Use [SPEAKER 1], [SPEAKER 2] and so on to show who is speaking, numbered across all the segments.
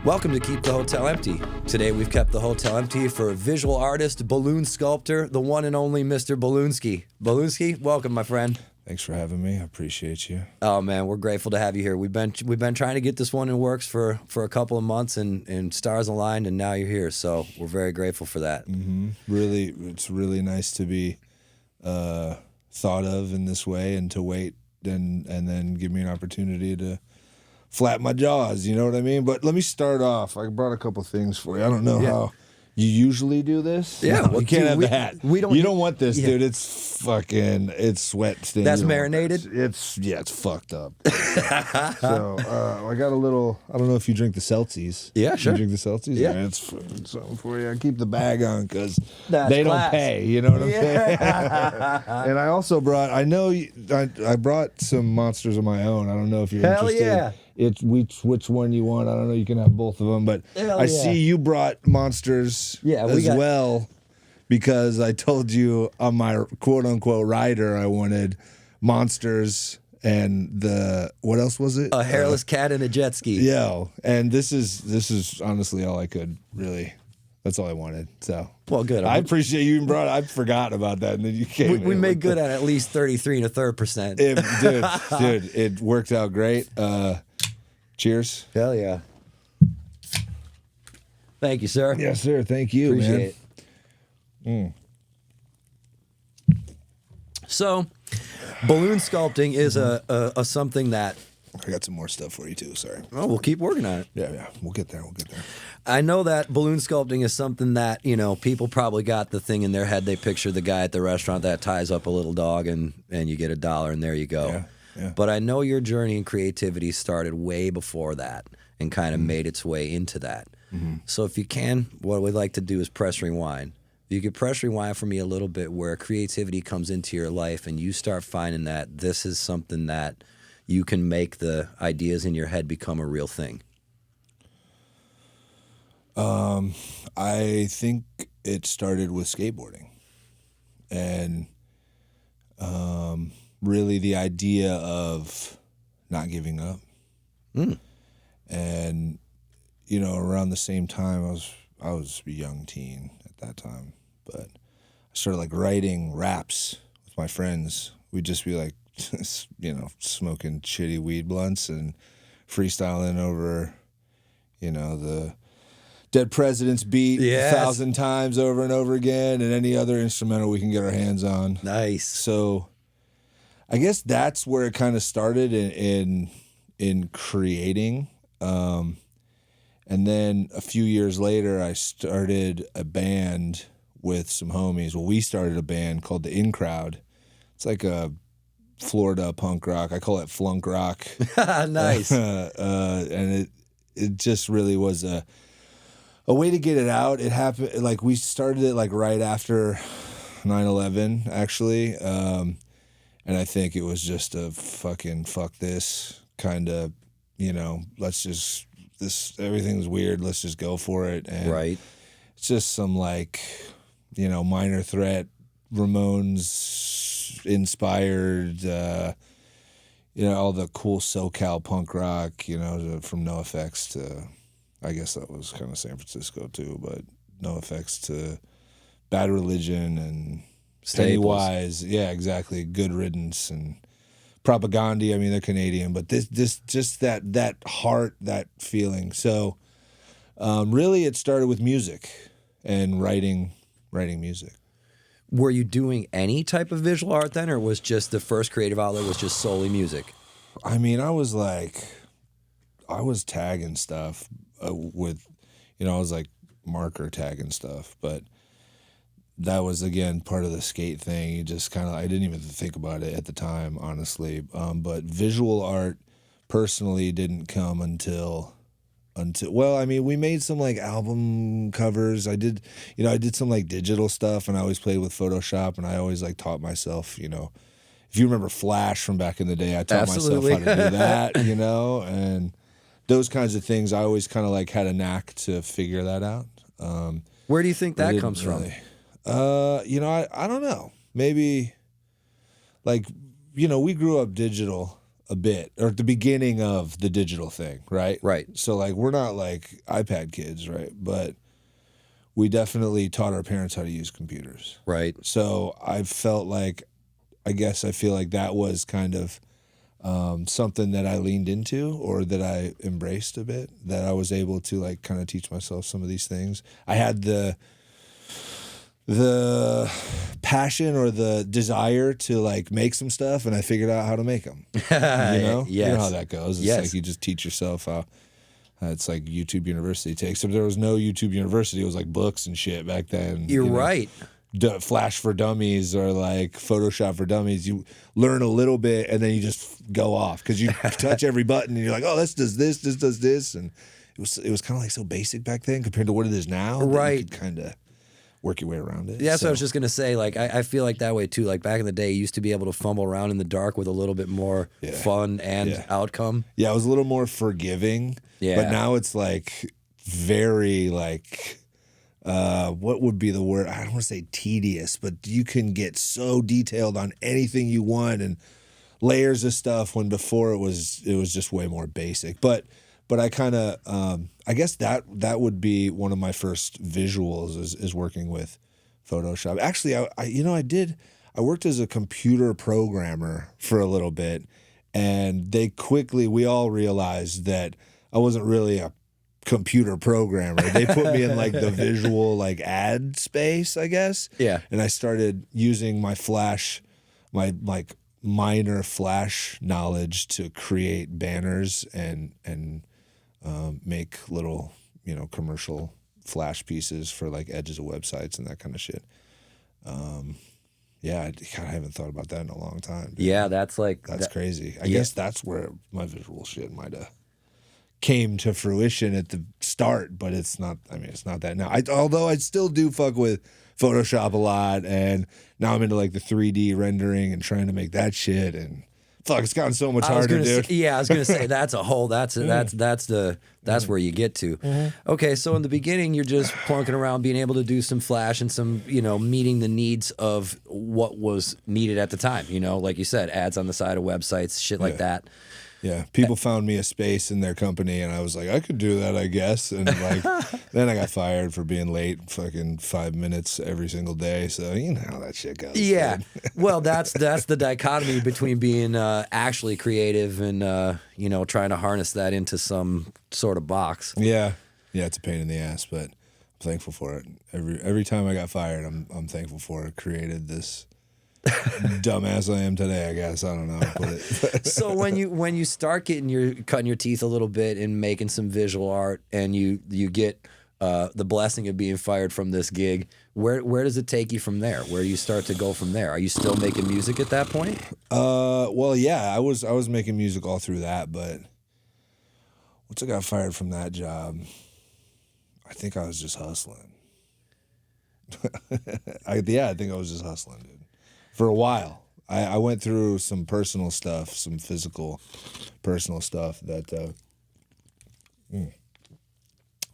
[SPEAKER 1] Welcome to Keep the Hotel Empty. Today we've kept the hotel empty for visual artist, balloon sculptor, the one and only Mr. Balloonski. Balloonski, welcome, my friend.
[SPEAKER 2] Thanks for having me. I appreciate you.
[SPEAKER 1] Oh man, we're grateful to have you here. We've been trying to get this one in works for a couple of months, and stars aligned, and now you're here. So we're very grateful for that.
[SPEAKER 2] Mm-hmm. Really, it's really nice to be thought of in this way, and to wait and then give me an opportunity to flap my jaws. You know what I mean? But let me start off. I brought a couple things for you. I don't know how you usually do this.
[SPEAKER 1] Yeah,
[SPEAKER 2] no, you can't have the hat.
[SPEAKER 1] We don't.
[SPEAKER 2] You don't want this, dude. It's fucking. It's sweat stains.
[SPEAKER 1] That's marinated.
[SPEAKER 2] It's fucked up. So I got a little. I don't know if you drink the Celsius.
[SPEAKER 1] Yeah, sure.
[SPEAKER 2] You drink the Celsius.
[SPEAKER 1] Yeah,
[SPEAKER 2] it's something for you. I keep the bag on because
[SPEAKER 1] they
[SPEAKER 2] don't pay. You know what I'm saying? And I also brought. I know. I brought some monsters of my own. I don't know if you're interested.
[SPEAKER 1] Hell yeah.
[SPEAKER 2] It's which one you want. I don't know. You can have both of them, but I see you brought monsters as well, because I told you on my quote unquote rider I wanted monsters and what else was it?
[SPEAKER 1] A hairless cat and a jet ski.
[SPEAKER 2] Yeah, and this is honestly all I could really. That's all I wanted. So
[SPEAKER 1] well, good.
[SPEAKER 2] I appreciate you even brought it. I forgot about that, and then you came.
[SPEAKER 1] We made good at least 33 1/3%.
[SPEAKER 2] Dude, it worked out great. Cheers.
[SPEAKER 1] Hell yeah. Thank you, sir.
[SPEAKER 2] Yes, sir. Thank you.
[SPEAKER 1] Appreciate
[SPEAKER 2] it.
[SPEAKER 1] So, balloon sculpting is a something that
[SPEAKER 2] I got some more stuff for you too. Sorry.
[SPEAKER 1] Oh, we'll keep working on it.
[SPEAKER 2] Yeah. We'll get there.
[SPEAKER 1] I know that balloon sculpting is something that, people probably got the thing in their head. They picture the guy at the restaurant that ties up a little dog and you get $1 and there you go.
[SPEAKER 2] Yeah.
[SPEAKER 1] But I know your journey in creativity started way before that and kind of made its way into that. Mm-hmm. So if you can, what we'd like to do is press rewind. If you could press rewind for me a little bit, where creativity comes into your life and you start finding that this is something that you can make the ideas in your head become a real thing.
[SPEAKER 2] I think it started with skateboarding, and really the idea of not giving up. And around the same time, I was a young teen at that time, but I started like writing raps with my friends. We'd just be like, smoking shitty weed blunts and freestyling over, the Dead President's beat 1,000 times over and over again, and any other instrumental we can get our hands on.
[SPEAKER 1] Nice.
[SPEAKER 2] So I guess that's where it kind of started in creating. And then a few years later, I started a band with some homies. Well, we started a band called the In Crowd. It's like a Florida punk rock. I call it flunk rock.
[SPEAKER 1] Nice.
[SPEAKER 2] And it just really was a way to get it out. It happened, like, we started it like right after 9/11, actually. And I think it was just a fucking fuck this kind of, everything's weird. Let's just go for it. And
[SPEAKER 1] right.
[SPEAKER 2] It's just some like, Minor Threat, Ramones inspired, all the cool SoCal punk rock, from NoFX to, I guess that was kind of San Francisco too, but NoFX to Bad Religion and Pennywise. Yeah, exactly. Good Riddance and Propaganda. I mean, they're Canadian, but this just that heart, that feeling. So really it started with music and writing music.
[SPEAKER 1] Were you doing any type of visual art then, or was just the first creative outlet was just solely music?
[SPEAKER 2] I mean, I was tagging stuff with, I was like marker tagging stuff, but that was, again, part of the skate thing. You just kind of, I didn't even think about it at the time, honestly. But visual art personally didn't come until, well, I mean, we made some like album covers. I did some like digital stuff, and I always played with Photoshop, and I always like taught myself, if you remember Flash from back in the day, I taught myself how to do that, and those kinds of things. I always kind of like had a knack to figure that out.
[SPEAKER 1] Where do you think that comes from?
[SPEAKER 2] I don't know. Maybe, like, we grew up digital. a bit, or at the beginning of the digital thing, right?
[SPEAKER 1] Right.
[SPEAKER 2] So like we're not like iPad kids, right? But we definitely taught our parents how to use computers.
[SPEAKER 1] Right.
[SPEAKER 2] So I felt like, I feel like that was kind of something that I leaned into, or that I embraced a bit, that I was able to like kind of teach myself some of these things. I had the passion or the desire to like make some stuff, and I figured out how to make them.
[SPEAKER 1] Yes.
[SPEAKER 2] You know how that goes. It's
[SPEAKER 1] Yes.
[SPEAKER 2] like you just teach yourself how. It's like YouTube University takes. Except there was no YouTube University. It was like books and shit back then.
[SPEAKER 1] You're right.
[SPEAKER 2] Flash for Dummies or like Photoshop for Dummies. You learn a little bit and then you just go off because you touch every button and you're like, oh, this does this, and it was kind of like so basic back then compared to what it is now.
[SPEAKER 1] Right.
[SPEAKER 2] You could kind of work your way around it.
[SPEAKER 1] Yeah, that's what I was just gonna say. Like, I feel like that way too. Like back in the day, you used to be able to fumble around in the dark with a little bit more fun and outcome.
[SPEAKER 2] Yeah, I was a little more forgiving.
[SPEAKER 1] Yeah.
[SPEAKER 2] But now it's like very like, what would be the word? I don't want to say tedious, but you can get so detailed on anything you want and layers of stuff, when before it was just way more basic. But I kind of, I guess that would be one of my first visuals is working with Photoshop. Actually, I worked as a computer programmer for a little bit, and we all realized that I wasn't really a computer programmer. They put me in like the visual like ad space, I guess.
[SPEAKER 1] Yeah.
[SPEAKER 2] And I started using my Flash, my like minor Flash knowledge to create banners and make little, commercial Flash pieces for like edges of websites and that kind of shit. Yeah, I kind of haven't thought about that in a long time. Dude.
[SPEAKER 1] Yeah, that's
[SPEAKER 2] crazy. I guess that's where my visual shit might have came to fruition at the start, but it's not. I mean, it's not that now. Although I still do fuck with Photoshop a lot, and now I'm into like the 3D rendering and trying to make that shit. And fuck, it's gotten so much harder, dude.
[SPEAKER 1] I was gonna say that's a whole. That's where you get to. Mm-hmm. Okay, so in the beginning, you're just plunking around, being able to do some Flash and some, meeting the needs of what was needed at the time. Like you said, ads on the side of websites, shit like that.
[SPEAKER 2] Yeah, people found me a space in their company, and I was like, I could do that, I guess. And like, then I got fired for being late, fucking 5 minutes every single day. So you know how that shit goes.
[SPEAKER 1] Yeah, well, that's the dichotomy between being actually creative and trying to harness that into some sort of box.
[SPEAKER 2] Yeah, it's a pain in the ass, but I'm thankful for it. Every time I got fired, I'm thankful for it. Created this dumbass I am today, I guess. I don't know how to put it.
[SPEAKER 1] So when you start cutting your teeth a little bit and making some visual art, and you get the blessing of being fired from this gig, where does it take you from there? Where do you start to go from there? Are you still making music at that point?
[SPEAKER 2] Well, yeah, I was making music all through that, but once I got fired from that job, I think I was just hustling. I think I was just hustling, dude. For a while, I went through some personal stuff, some physical, personal stuff that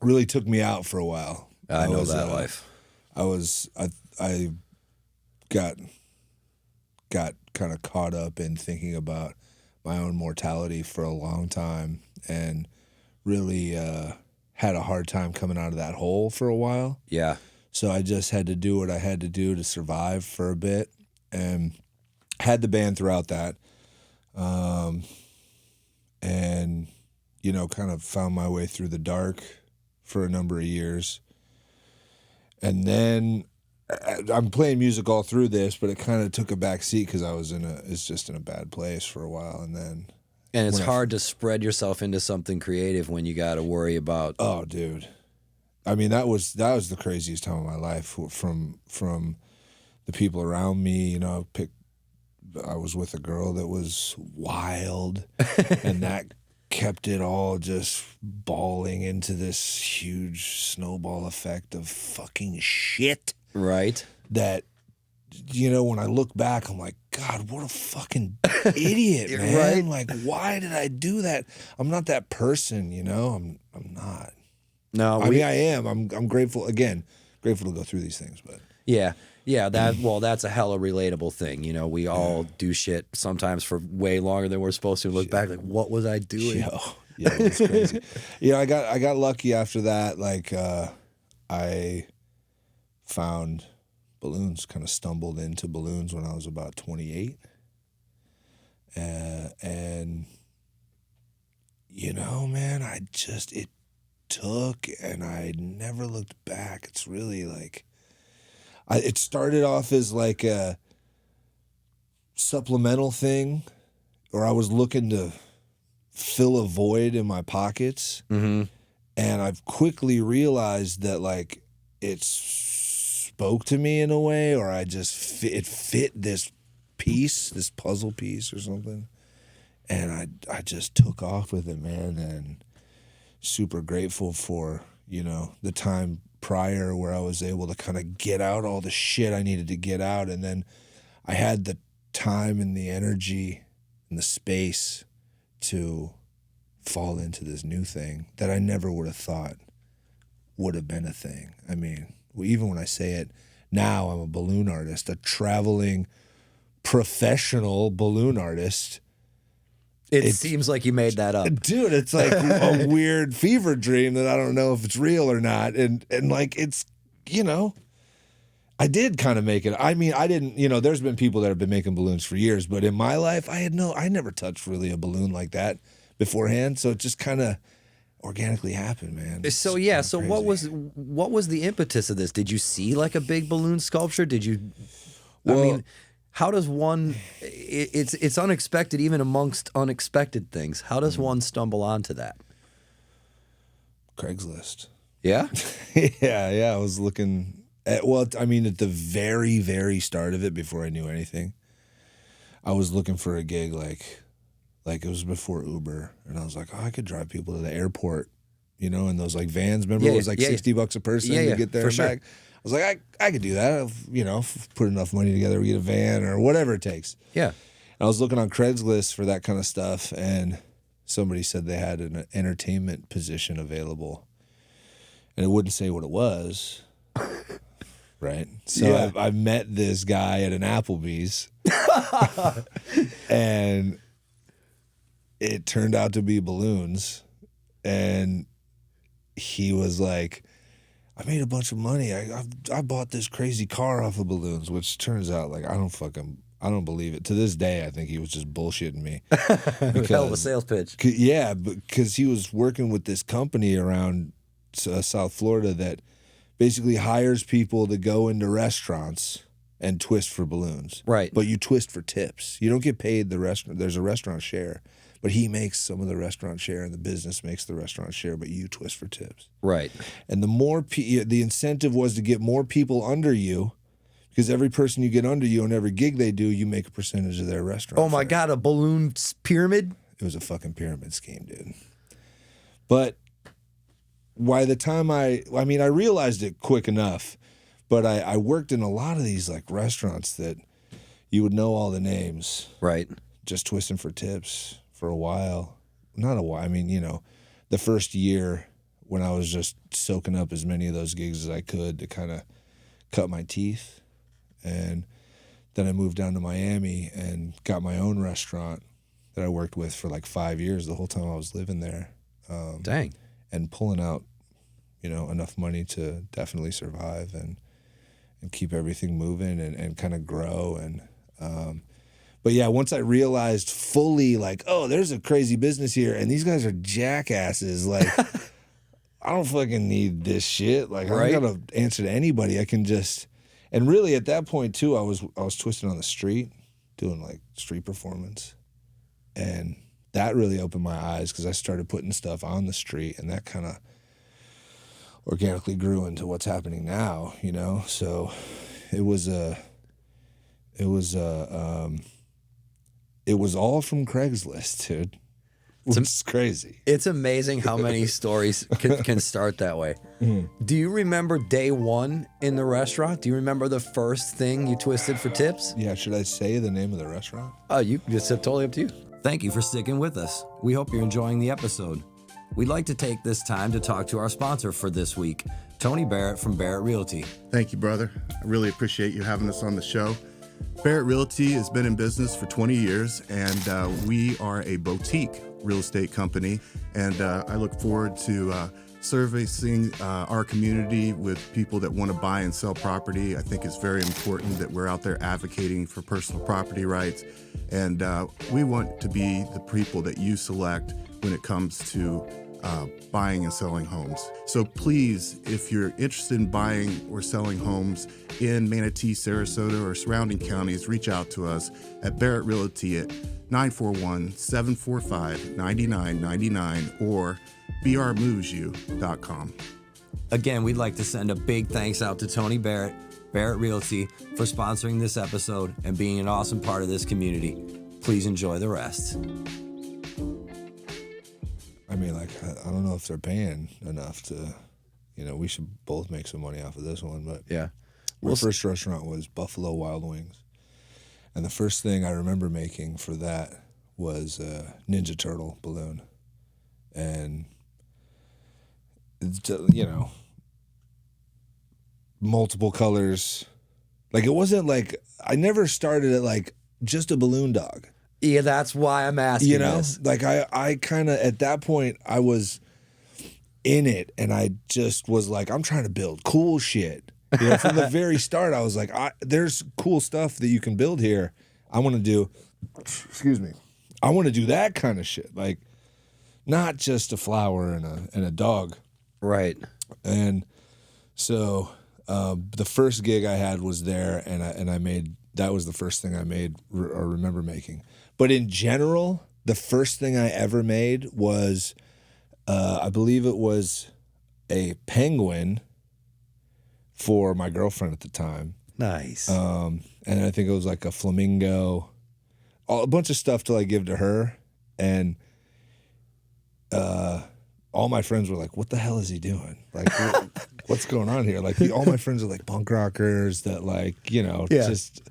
[SPEAKER 2] really took me out for a while.
[SPEAKER 1] I know that life.
[SPEAKER 2] I got kind of caught up in thinking about my own mortality for a long time, and really had a hard time coming out of that hole for a while.
[SPEAKER 1] Yeah.
[SPEAKER 2] So I just had to do what I had to do to survive for a bit. And had the band throughout that, and kind of found my way through the dark for a number of years. And then I'm playing music all through this, but it kind of took a back seat because I was in a bad place for a while, and it's
[SPEAKER 1] hard to spread yourself into something creative when you got to worry about.
[SPEAKER 2] Oh, dude, I mean that was the craziest time of my life from the people around me. I was with a girl that was wild, and that kept it all just balling into this huge snowball effect of fucking shit.
[SPEAKER 1] Right.
[SPEAKER 2] That, when I look back, I'm like, God, what a fucking idiot, man.
[SPEAKER 1] Right.
[SPEAKER 2] Like, why did I do that? I'm not that person, I'm not. No, I mean, I am. I'm grateful to go through these things, but.
[SPEAKER 1] Yeah. Yeah, that's a hella relatable thing. You know, we all do shit sometimes for way longer than we're supposed to. Look back, like, what was I doing?
[SPEAKER 2] Yeah, it was crazy. I got lucky after that. Like, I found balloons, kind of stumbled into balloons when I was about 28. And, you know, man, it took, and I never looked back. It's really like, it started off as like a supplemental thing, or I was looking to fill a void in my pockets.
[SPEAKER 1] Mm-hmm.
[SPEAKER 2] And I've quickly realized that, like, it spoke to me in a way, or it fit this piece, this puzzle piece or something. And I just took off with it, man, and super grateful for, you know, the time prior where I was able to kind of get out all the shit I needed to get out. And then I had the time and the energy and the space to fall into this new thing that I never would have thought would have been a thing. I mean, even when I say it now, I'm a balloon artist, a traveling professional balloon artist.
[SPEAKER 1] It seems like you made that up.
[SPEAKER 2] Dude, it's like a weird fever dream that I don't know if it's real or not. And like, it's, you know, I did kind of make it. I mean, I didn't, you know, there's been people that have been making balloons for years, but in my life, I never touched really a balloon like that beforehand. So it just kind of organically happened, man.
[SPEAKER 1] So yeah, so crazy. what was the impetus of this? Did you see like a big balloon sculpture? Did you, I mean, how does one, it's unexpected even amongst unexpected things. How does one stumble onto that?
[SPEAKER 2] Craigslist.
[SPEAKER 1] Yeah?
[SPEAKER 2] Yeah. I was looking at, at the very, very start of it, before I knew anything, I was looking for a gig like it was before Uber. And I was like, oh, I could drive people to the airport, you know, in those like vans. Remember, it was like $60 a person to get there and back. I was like, I could do that. You know, put enough money together, we get a van or whatever it takes.
[SPEAKER 1] Yeah.
[SPEAKER 2] And I was looking on Craigslist for that kind of stuff, and somebody said they had an entertainment position available, and it wouldn't say what it was. Right. So I met this guy at an Applebee's, and it turned out to be balloons. And he was like, I made a bunch of money. I bought this crazy car off of balloons, which turns out, like, I don't believe it. To this day, I think he was just bullshitting me.
[SPEAKER 1] Hell of a sales pitch.
[SPEAKER 2] Yeah, because he was working with this company around South Florida that basically hires people to go into restaurants and twist for balloons.
[SPEAKER 1] Right.
[SPEAKER 2] But you twist for tips. You don't get paid the restaurant. There's a restaurant share. But he makes some of the restaurant share, and the business makes the restaurant share, but you twist for tips.
[SPEAKER 1] Right.
[SPEAKER 2] And the more the incentive was to get more people under you, because every person you get under you on every gig they do, you make a percentage of their restaurant.
[SPEAKER 1] Oh my God, a balloon pyramid?
[SPEAKER 2] It was a fucking pyramid scheme, dude. But by the time I realized it quick enough, but I worked in a lot of these like restaurants that you would know all the names.
[SPEAKER 1] Right.
[SPEAKER 2] Just twisting for tips. For a while, not a while. I mean, you know, the first year when I was just soaking up as many of those gigs as I could to kind of cut my teeth. And then I moved down to Miami and got my own restaurant that I worked with for like 5 years, the whole time I was living there.
[SPEAKER 1] Dang.
[SPEAKER 2] And pulling out, you know, enough money to definitely survive and keep everything moving and kind of grow. And, but yeah, once I realized fully, like, oh, there's a crazy business here, and these guys are jackasses. Like, I don't fucking need this shit. Like, I don't gotta answer to anybody. I can just, and really at that point too, I was twisting on the street, doing like street performance, and that really opened my eyes because I started putting stuff on the street, and that kind of organically grew into what's happening now. You know, so it was all from Craigslist, dude. It's crazy.
[SPEAKER 1] It's amazing how many stories can start that way. Mm-hmm. Do you remember day one in the restaurant? Do you remember the first thing you twisted for tips?
[SPEAKER 2] Yeah, should I say the name of the restaurant?
[SPEAKER 1] It's totally up to you. Thank you for sticking with us. We hope you're enjoying the episode. We'd like to take this time to talk to our sponsor for this week, Tony Barrett from Barrett Realty.
[SPEAKER 3] Thank you, brother. I really appreciate you having us on the show. Barrett Realty has been in business for 20 years, and we are a boutique real estate company. And I look forward to servicing our community with people that want to buy and sell property. I think it's very important that we're out there advocating for personal property rights. And we want to be the people that you select when it comes to buying and selling homes. So please, if you're interested in buying or selling homes in Manatee, Sarasota, or surrounding counties, reach out to us at Barrett Realty at 941-745-9999 or brmovesyou.com.
[SPEAKER 1] Again, we'd like to send a big thanks out to Tony Barrett, Barrett Realty, for sponsoring this episode and being an awesome part of this community. Please enjoy the rest.
[SPEAKER 2] I mean, like, I don't know if they're paying enough to, we should both make some money off of this one. But
[SPEAKER 1] yeah,
[SPEAKER 2] our first restaurant was Buffalo Wild Wings. And the first thing I remember making for that was a Ninja Turtle balloon. And, multiple colors. Like, it wasn't like, I never started at, like, just a balloon dog.
[SPEAKER 1] Yeah, that's why I'm asking this.
[SPEAKER 2] Like I kind of, at that point, I was in it, and I just was like, I'm trying to build cool shit. From the very start, I was like, there's cool stuff that you can build here. I want to do, I want to do that kind of shit. Like, not just a flower and a dog.
[SPEAKER 1] Right.
[SPEAKER 2] And so the first gig I had was there, and I made, that was the first thing I made or remember making. But in general, the first thing I ever made was, I believe it was a penguin for my girlfriend at the time.
[SPEAKER 1] Nice.
[SPEAKER 2] And I think it was like a flamingo, a bunch of stuff to like give to her. And all my friends were like, what the hell is he doing? Like, what's going on here? Like, all my friends are like punk rockers that just...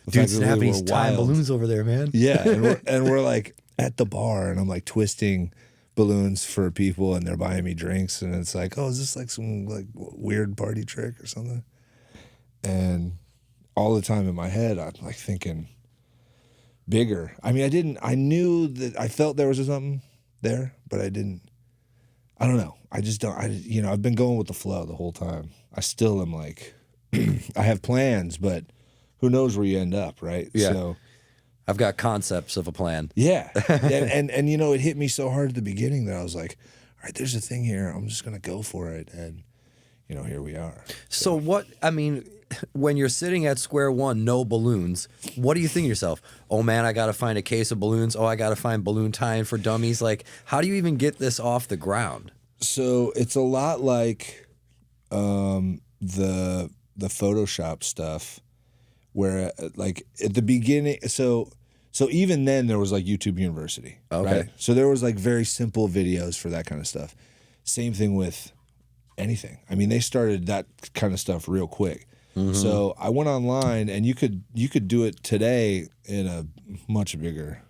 [SPEAKER 1] Dude, snapping these time balloons over there, man.
[SPEAKER 2] Yeah, and we're like at the bar, and I'm like twisting balloons for people, and they're buying me drinks, and it's like, oh, is this like some like weird party trick or something? And all the time in my head, I'm like thinking bigger. I mean, I knew that I felt there was something there, but I don't know. I just don't, I've been going with the flow the whole time. I still am like, I have plans, but who knows where you end up, right?
[SPEAKER 1] Yeah.
[SPEAKER 2] So
[SPEAKER 1] I've got concepts of a plan.
[SPEAKER 2] Yeah. and it hit me so hard at the beginning that I was like, all right, there's a thing here. I'm just going to go for it. And, here we are.
[SPEAKER 1] So when you're sitting at square one, no balloons, what do you think to yourself? Oh man, I got to find a case of balloons. Oh, I got to find balloon tying for dummies. Like, how do you even get this off the ground? So
[SPEAKER 2] it's a lot like the Photoshop stuff. Where like at the beginning, so even then there was like YouTube University,
[SPEAKER 1] okay.
[SPEAKER 2] Right? So there was like very simple videos for that kind of stuff. Same thing with anything. I mean, they started that kind of stuff real quick. Mm-hmm. So I went online, and you could do it today in a much bigger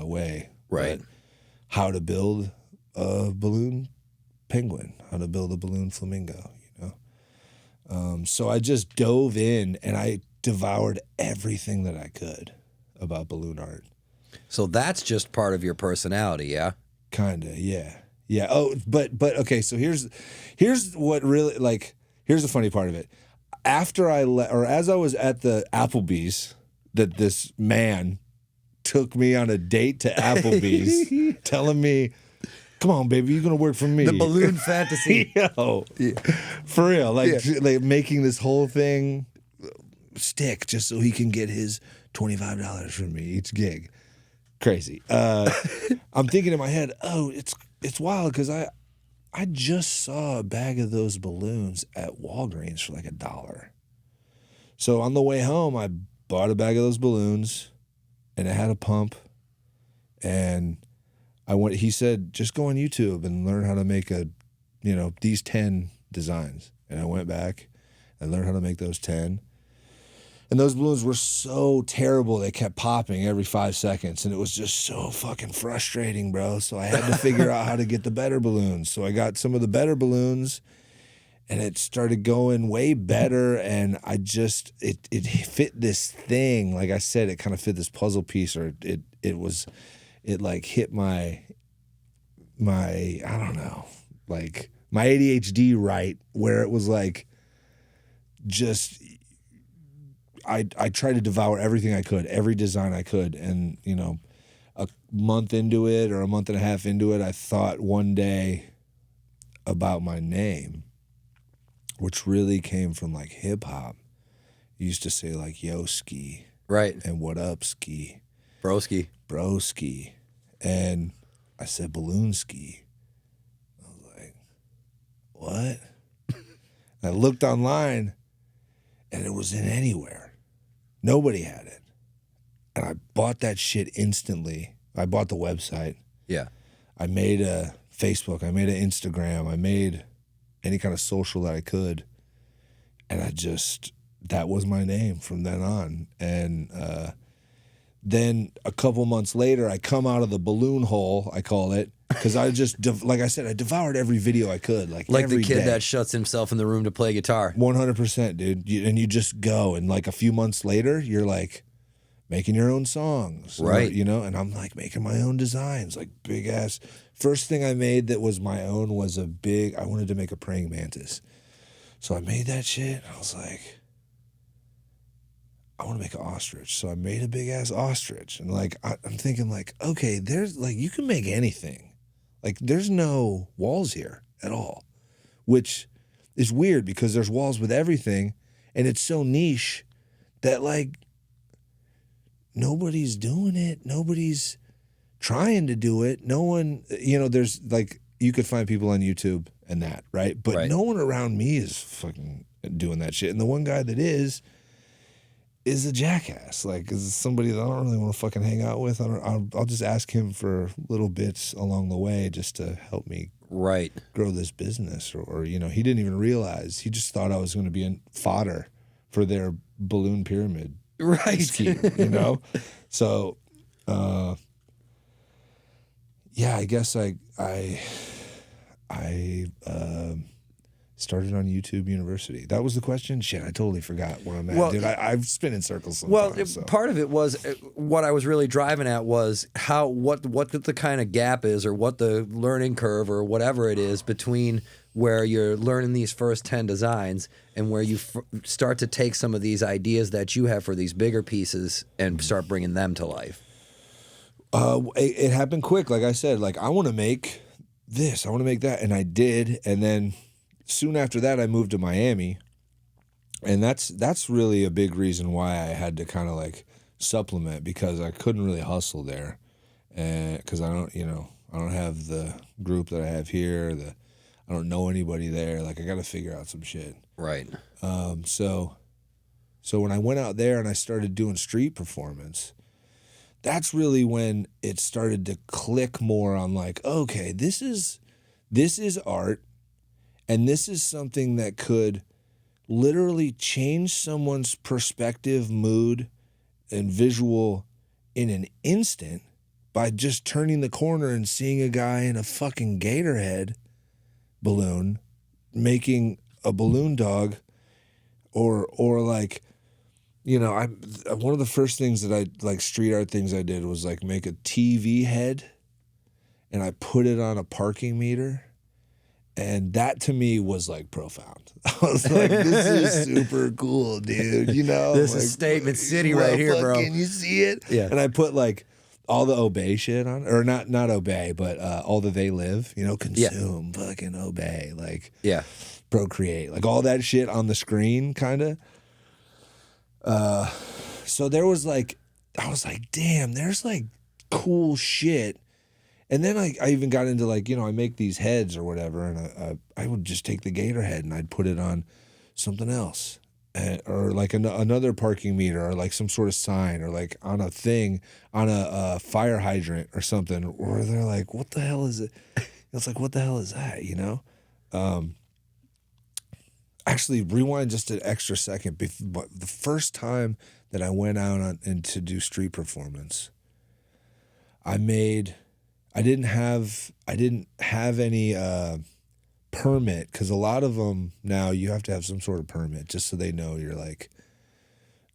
[SPEAKER 2] way,
[SPEAKER 1] right?
[SPEAKER 2] But how to build a balloon penguin, how to build a balloon flamingo, So I just dove in, and I devoured everything that I could about balloon art.
[SPEAKER 1] So that's just part of your personality, yeah?
[SPEAKER 2] Kinda, yeah. Yeah. Oh, but okay, so here's what really, like, here's the funny part of it. After as I was at the Applebee's, that this man took me on a date to Applebee's, telling me, come on, baby, you're going to work for me.
[SPEAKER 1] The balloon fantasy.
[SPEAKER 2] Yo, for real. Like making this whole thing stick just so he can get his $25 from me each gig. Crazy. I'm thinking in my head, oh, it's wild because I just saw a bag of those balloons at Walgreens for like $1. So on the way home, I bought a bag of those balloons, and it had a pump, and he said, just go on YouTube and learn how to make these 10 designs. And I went back and learned how to make those 10. And those balloons were so terrible, they kept popping every 5 seconds. And it was just so fucking frustrating, bro. So I had to figure out how to get the better balloons. So I got some of the better balloons, And it started going way better, and I just it fit this thing. Like I said, it kind of fit this puzzle piece, or it like hit my I don't know, like my ADHD right, where it was like just I tried to devour everything I could, every design I could, and you know, a month into it or a month and a half into it, I thought one day about my name, which really came from like hip hop. You used to say like yo ski.
[SPEAKER 1] Right.
[SPEAKER 2] And what up ski.
[SPEAKER 1] Broski.
[SPEAKER 2] Broski. And I said Balloonski. I was like, what? I looked online and it was in anywhere. Nobody had it. And I bought that shit instantly. I bought the website.
[SPEAKER 1] Yeah.
[SPEAKER 2] I made a Facebook. I made an Instagram. I made any kind of social that I could. And that was my name from then on. And then a couple months later, I come out of the balloon hole, I call it, because I just, like I said, I devoured every video I could. Like
[SPEAKER 1] the
[SPEAKER 2] every
[SPEAKER 1] kid
[SPEAKER 2] day.
[SPEAKER 1] that shuts himself in the room to play guitar.
[SPEAKER 2] 100%, dude. And you just go. And like a few months later, you're like making your own songs.
[SPEAKER 1] Right.
[SPEAKER 2] Or, you know, and I'm like making my own designs, like big ass. First thing I made that was my own was I wanted to make a praying mantis. So I made that shit. I was like, I want to make an ostrich. So I made a big ass ostrich. And like, I'm thinking like, okay, there's like, you can make anything. Like there's no walls here at all, which is weird because there's walls with everything. And it's so niche that like nobody's doing it. Nobody's trying to do it. No one, you know, there's like, you could find people on YouTube and that, right? But
[SPEAKER 1] right.
[SPEAKER 2] No one around me is fucking doing that shit. And the one guy that is a jackass. Like, is somebody that I don't really want to fucking hang out with. I'll just ask him for little bits along the way just to help me grow this business. Or you know, he didn't even realize. He just thought I was going to be in fodder for their balloon pyramid scheme, you know? So, yeah, I guess I started on YouTube University. That was the question? Shit, I totally forgot where I'm at. Well, dude, I've spin in circles sometimes.
[SPEAKER 1] Well, part of it was what I was really driving at was what the kind of gap is, or what the learning curve or whatever it is between where you're learning these first 10 designs and where you start to take some of these ideas that you have for these bigger pieces and start bringing them to life.
[SPEAKER 2] It happened quick. Like I said, like I want to make this, I want to make that. And I did. And then soon after that, I moved to Miami, and that's really a big reason why I had to kind of like supplement, because I couldn't really hustle there, and because I don't have the group that I have here. I don't know anybody there. Like I got to figure out some shit.
[SPEAKER 1] Right.
[SPEAKER 2] So when I went out there and I started doing street performance, that's really when it started to click more on like, okay, this is art. And this is something that could literally change someone's perspective, mood, and visual in an instant by just turning the corner and seeing a guy in a fucking gator head balloon making a balloon dog, or like, you know, one of the first things that I like street art things I did was like make a TV head, and I put it on a parking meter. And that to me was like profound. I was like, this is super cool, dude. You know,
[SPEAKER 1] this
[SPEAKER 2] like,
[SPEAKER 1] is Statement City right here, bro.
[SPEAKER 2] Can you see it?
[SPEAKER 1] Yeah.
[SPEAKER 2] And I put like all the obey shit on, or not obey, but all the they live, you know, consume, fucking obey, like procreate, like all that shit on the screen, kind of. So there was like, I was like, damn, there's like cool shit. And then I even got into like, you know, I make these heads or whatever, and I would just take the gator head and I'd put it on something else, or like another parking meter, or like some sort of sign, or like on a thing, on a fire hydrant or something, where they're like, what the hell is it? It's like, what the hell is that, you know? Actually, rewind just an extra second. The first time that I went out and to do street performance, I didn't have any permit, because a lot of them now you have to have some sort of permit just so they know you're like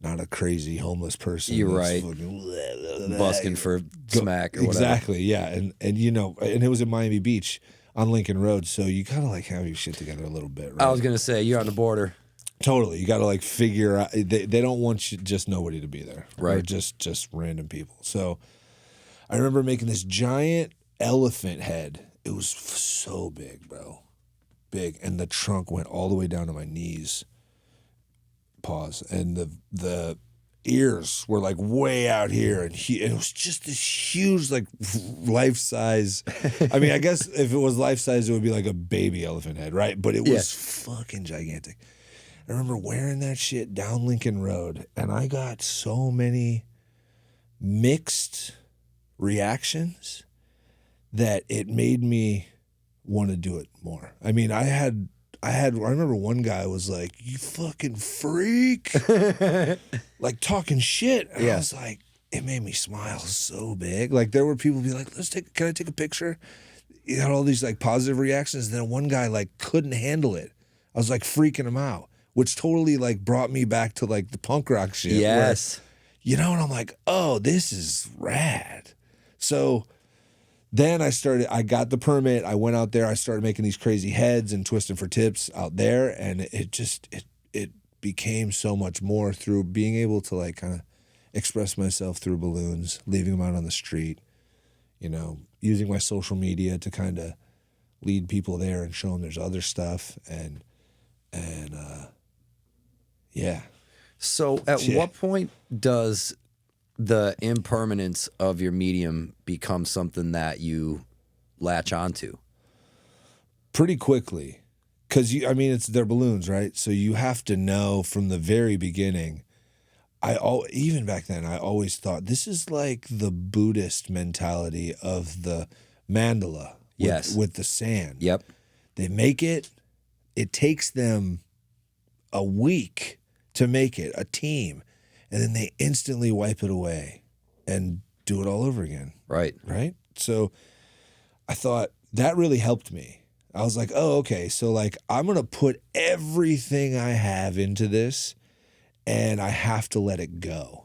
[SPEAKER 2] not a crazy homeless person.
[SPEAKER 1] You're
[SPEAKER 2] that's
[SPEAKER 1] right.
[SPEAKER 2] fucking
[SPEAKER 1] Busking for smack or whatever.
[SPEAKER 2] Exactly, yeah. And you know, and it was in Miami Beach on Lincoln Road, so you gotta like have your shit together a little bit, right?
[SPEAKER 1] I was gonna say you're on the border.
[SPEAKER 2] Totally. You gotta like figure out they don't want you just nobody to be there. Or
[SPEAKER 1] Right.
[SPEAKER 2] just random people. So I remember making this giant elephant head. It was so big, bro. Big. And the trunk went all the way down to my knees. Pause. And the ears were like way out here, and it was just this huge, like life size. I mean, I guess if it was life size, it would be like a baby elephant head, right? But it was fucking gigantic. I remember wearing that shit down Lincoln Road, and I got so many mixed reactions that it made me want to do it more. I mean, I remember one guy was like, "You fucking freak," like talking shit. And I was like, it made me smile so big. Like there were people be like, can I take a picture? You had all these like positive reactions. And then one guy like couldn't handle it. I was like freaking him out, which totally like brought me back to like the punk rock shit.
[SPEAKER 1] Yes.
[SPEAKER 2] Where, you know, and I'm like, oh, this is rad. So then I got the permit. I went out there. I started making these crazy heads and twisting for tips out there. And it became so much more through being able to like kind of express myself through balloons, leaving them out on the street, you know, using my social media to kind of lead people there and show them there's other stuff. And yeah.
[SPEAKER 1] So at what point does the impermanence of your medium become something that you latch onto?
[SPEAKER 2] Pretty quickly. Because, they're balloons, right? So you have to know from the very beginning. Even back then, I always thought this is like the Buddhist mentality of the mandala with the sand.
[SPEAKER 1] Yep.
[SPEAKER 2] They make it. It takes them a week to make it, a team, and then they instantly wipe it away and do it all over again.
[SPEAKER 1] Right.
[SPEAKER 2] Right? So I thought that really helped me. I was like, oh, okay, so like I'm going to put everything I have into this and I have to let it go.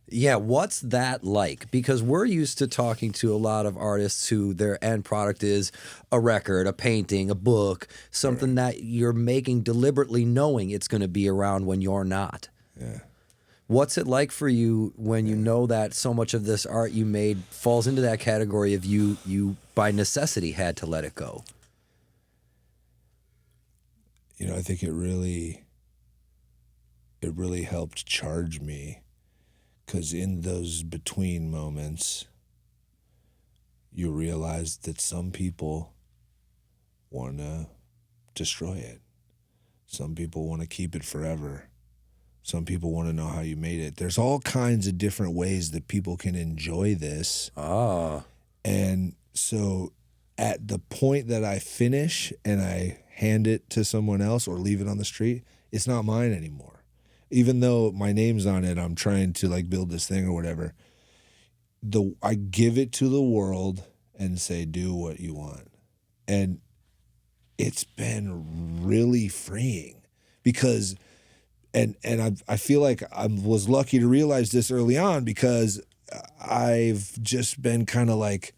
[SPEAKER 1] Yeah, what's that like? Because we're used to talking to a lot of artists who their end product is a record, a painting, a book, something that you're making deliberately knowing it's going to be around when you're not.
[SPEAKER 2] Yeah.
[SPEAKER 1] What's it like for you when you know that so much of this art you made falls into that category of you by necessity had to let it go?
[SPEAKER 2] You know, I think it really helped charge me. Because in those between moments, you realize that some people want to destroy it. Some people want to keep it forever. Some people want to know how you made it. There's all kinds of different ways that people can enjoy this.
[SPEAKER 1] Ah.
[SPEAKER 2] And so at the point that I finish and I hand it to someone else or leave it on the street, it's not mine anymore. Even though my name's on it, I'm trying to like build this thing or whatever. I give it to the world and say, do what you want. And it's been really freeing because, and I feel like I was lucky to realize this early on because I've just been kind of like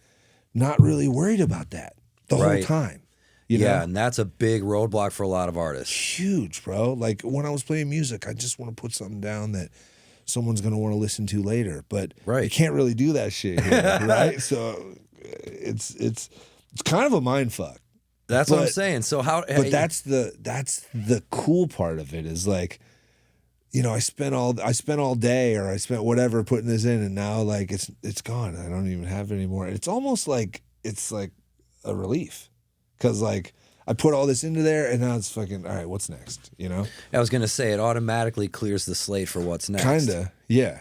[SPEAKER 2] not really worried about that the whole time. You know?
[SPEAKER 1] And that's a big roadblock for a lot of artists.
[SPEAKER 2] Huge, bro. Like when I was playing music, I just want to put something down that someone's going to want to listen to later. But you can't really do that shit here, right? So it's kind of a mind fuck.
[SPEAKER 1] That's what I'm saying. So how?
[SPEAKER 2] But that's the cool part of it is like, you know, I spent all day or I spent whatever putting this in, and now like it's gone. I don't even have it anymore. It's almost like it's like a relief. Because, like, I put all this into there, and now it's fucking, all right, what's next, you know?
[SPEAKER 1] I was going to say, it automatically clears the slate for what's next.
[SPEAKER 2] Kinda, yeah.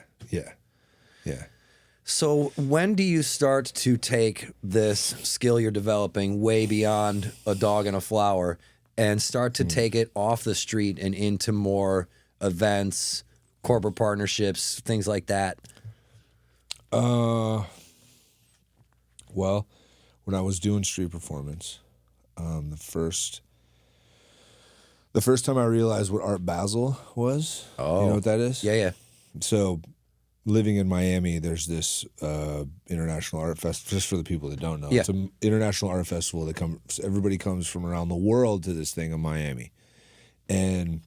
[SPEAKER 1] So when do you start to take this skill you're developing way beyond a dog and a flower and start to take it off the street and into more events, corporate partnerships, things like that?
[SPEAKER 2] Well, when I was doing street performance, The first time I realized what Art Basel was.
[SPEAKER 1] Oh.
[SPEAKER 2] You know what that is?
[SPEAKER 1] Yeah.
[SPEAKER 2] So living in Miami, there's this international art festival, just for the people that don't know.
[SPEAKER 1] Yeah.
[SPEAKER 2] It's an international art festival that everybody comes from around the world to this thing in Miami. And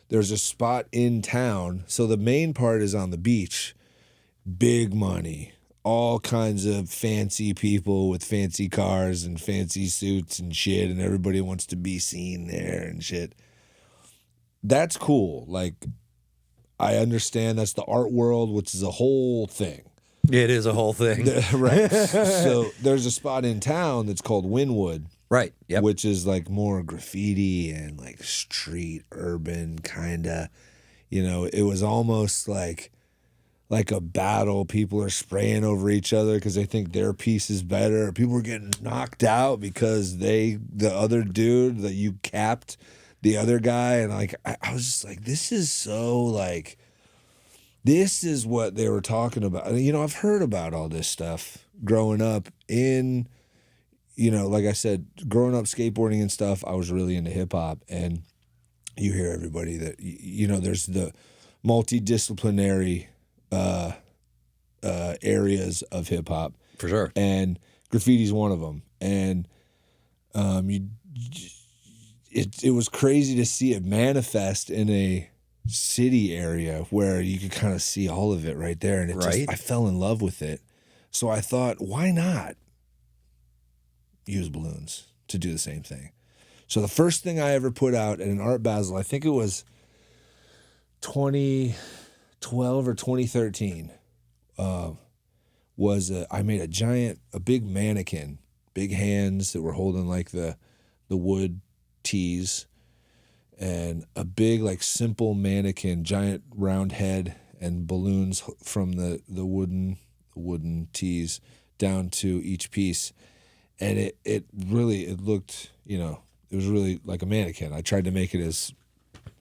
[SPEAKER 2] there's a spot in town. So the main part is on the beach. Big money. All kinds of fancy people with fancy cars and fancy suits and shit, and everybody wants to be seen there and shit. That's cool. Like, I understand that's the art world, which is a whole thing.
[SPEAKER 1] It is a whole thing.
[SPEAKER 2] Right. So there's a spot in town that's called Wynwood.
[SPEAKER 1] Right. Yep.
[SPEAKER 2] Which is like more graffiti and like street urban kind of, it was almost like a battle. People are spraying over each other because they think their piece is better. People were getting knocked out because the other dude that you capped the other guy. And like, I was just like, this is so like, this is what they were talking about. I've heard about all this stuff growing up in, like I said, growing up skateboarding and stuff, I was really into hip hop. And you hear everybody that, there's the multidisciplinary areas of hip hop.
[SPEAKER 1] For sure.
[SPEAKER 2] And graffiti's one of them. And it was crazy to see it manifest in a city area where you could kind of see all of it right there. And I fell in love with it. So I thought, why not use balloons to do the same thing? So the first thing I ever put out at an Art Basel, I think it was 2012 or 2013, I made a big mannequin, big hands that were holding like the wood tees, and a big like simple mannequin, giant round head and balloons from the wooden tees down to each piece. And it looked, it was really like a mannequin. I tried to make it as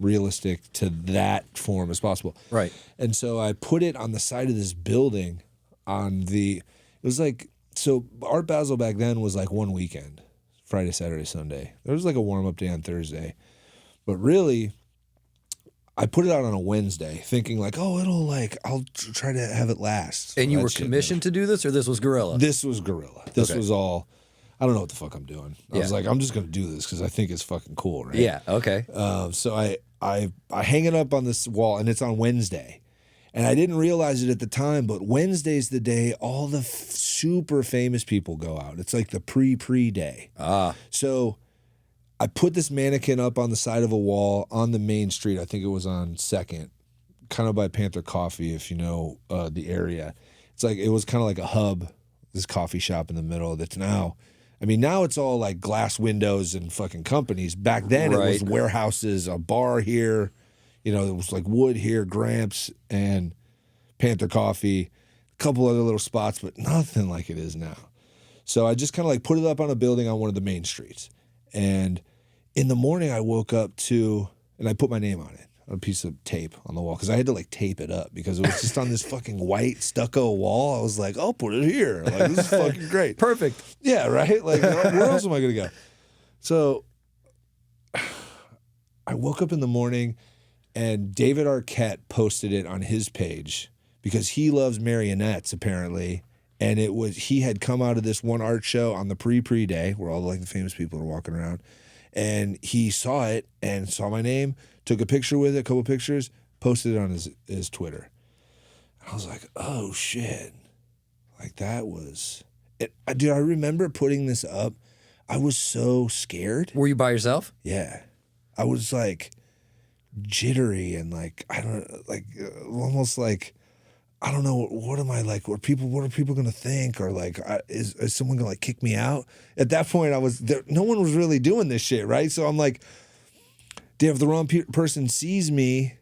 [SPEAKER 2] realistic to that form as possible.
[SPEAKER 1] Right.
[SPEAKER 2] And so I put it on the side of this building it was like, so Art Basel back then was like one weekend, Friday, Saturday, Sunday. There was like a warm-up day on Thursday. But really, I put it out on a Wednesday thinking like, I'll try to have it last.
[SPEAKER 1] And you were commissioned to do this, or this was guerrilla?
[SPEAKER 2] This was guerrilla. This was all, I don't know what the fuck I'm doing. I was like, I'm just going to do this because I think it's fucking cool, right?
[SPEAKER 1] Yeah, okay.
[SPEAKER 2] So I hang it up on this wall, and it's on Wednesday. And I didn't realize it at the time, but Wednesday's the day all the super famous people go out. It's like the pre day. So I put this mannequin up on the side of a wall on the main street. I think it was on 2nd, kind of by Panther Coffee, if you know the area. It's like, it was kind of like a hub, this coffee shop in the middle that's now it's all like glass windows and fucking companies. Back then it was warehouses, a bar here, it was like Wood here, Gramps and Panther Coffee, a couple other little spots, but nothing like it is now. So I just kind of like put it up on a building on one of the main streets. And in the morning I woke up and I put my name on it, on a piece of tape on the wall, because I had to like tape it up because it was just on this fucking white stucco wall. I was like, I'll put it here. Like, this is fucking great.
[SPEAKER 1] Perfect.
[SPEAKER 2] Yeah, right? Like, where else am I going to go? So I woke up in the morning and David Arquette posted it on his page because he loves marionettes apparently. And he had come out of this one art show on the pre day where all like the famous people are walking around. And he saw it and saw my name, took a picture with it, a couple pictures, posted it on his Twitter. And I was like, oh shit. Like that was it. Dude, I remember putting this up. I was so scared.
[SPEAKER 1] Were you by yourself?
[SPEAKER 2] Yeah. I was like jittery and like, I don't like almost like, I don't know, what am I like? What are people going to think? Or like, is someone going to like kick me out? At that point, no one was really doing this shit, right? So I'm like, damn, if the wrong person sees me,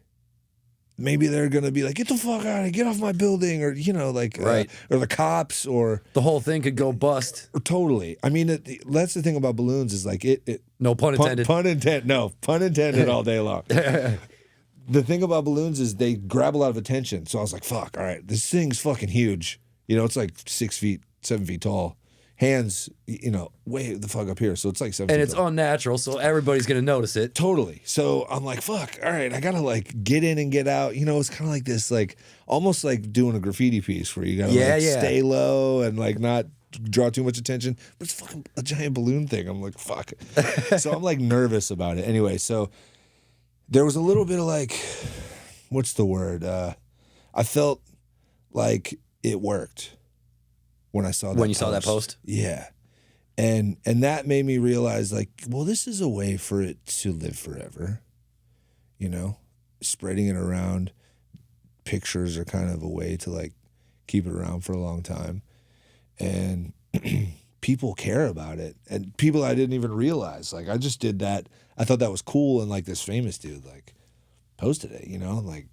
[SPEAKER 2] maybe they're going to be like, get the fuck out of here, get off my building, or, or the cops, or.
[SPEAKER 1] The whole thing could go bust.
[SPEAKER 2] Totally. I mean, that's the thing about balloons is like it
[SPEAKER 1] no pun intended.
[SPEAKER 2] Pun intended all day long. The thing about balloons is they grab a lot of attention. So I was like, fuck, all right, this thing's fucking huge. It's like 6 feet, 7 feet tall. hands, way the fuck up here. So it's like 7
[SPEAKER 1] And
[SPEAKER 2] feet
[SPEAKER 1] it's
[SPEAKER 2] tall.
[SPEAKER 1] unnatural, so everybody's going to notice it.
[SPEAKER 2] Totally. So I'm like, fuck, all right, I gotta like get in and get out. It's kind of like this, like almost like doing a graffiti piece where you gotta stay low and like not draw too much attention. But it's fucking a giant balloon thing. I'm like, fuck. So I'm like nervous about it. Anyway, so there was a little bit of like, what's the word? I felt like it worked when I saw that
[SPEAKER 1] When you saw that post?
[SPEAKER 2] Yeah. And that made me realize, like, well, this is a way for it to live forever. Spreading it around. Pictures are kind of a way to like keep it around for a long time. And people care about it. And people I didn't even realize. Like, I just did that. I thought that was cool. And like this famous dude like posted it, like,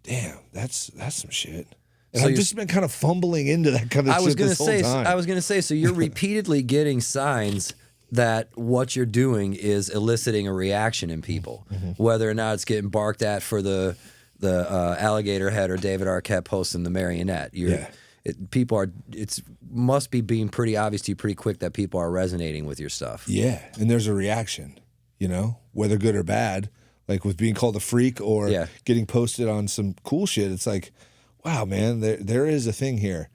[SPEAKER 2] damn, that's some shit. And
[SPEAKER 1] So
[SPEAKER 2] I've just been kind of fumbling into that kind of shit this whole time.
[SPEAKER 1] I was going to say, so you're repeatedly getting signs that what you're doing is eliciting a reaction in people, whether or not it's getting barked at for the alligator head or David Arquette posting the marionette. It must be being pretty obvious to you pretty quick that people are resonating with your stuff.
[SPEAKER 2] Yeah, and there's a reaction, whether good or bad, like with being called a freak or getting posted on some cool shit. It's like, wow, man, there is a thing here.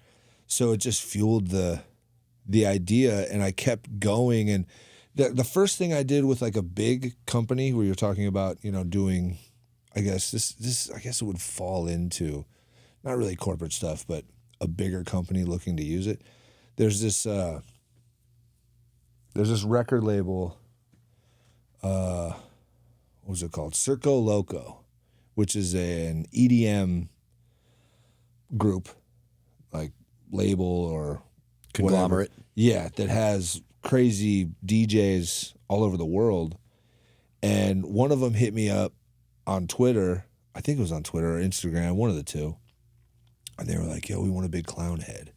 [SPEAKER 2] So it just fueled the idea, and I kept going. And the first thing I did with like a big company where you're talking about, doing, I guess this I guess it would fall into not really corporate stuff, but a bigger company looking to use it. There's this record label, what was it called? Circo Loco, which is an EDM group, like label or
[SPEAKER 1] Conglomerate.
[SPEAKER 2] whatever. Yeah, that has crazy DJs all over the world. And one of them hit me up on Twitter. I think it was on Twitter or Instagram, one of the two. And they were like, yo, we want a big clown head.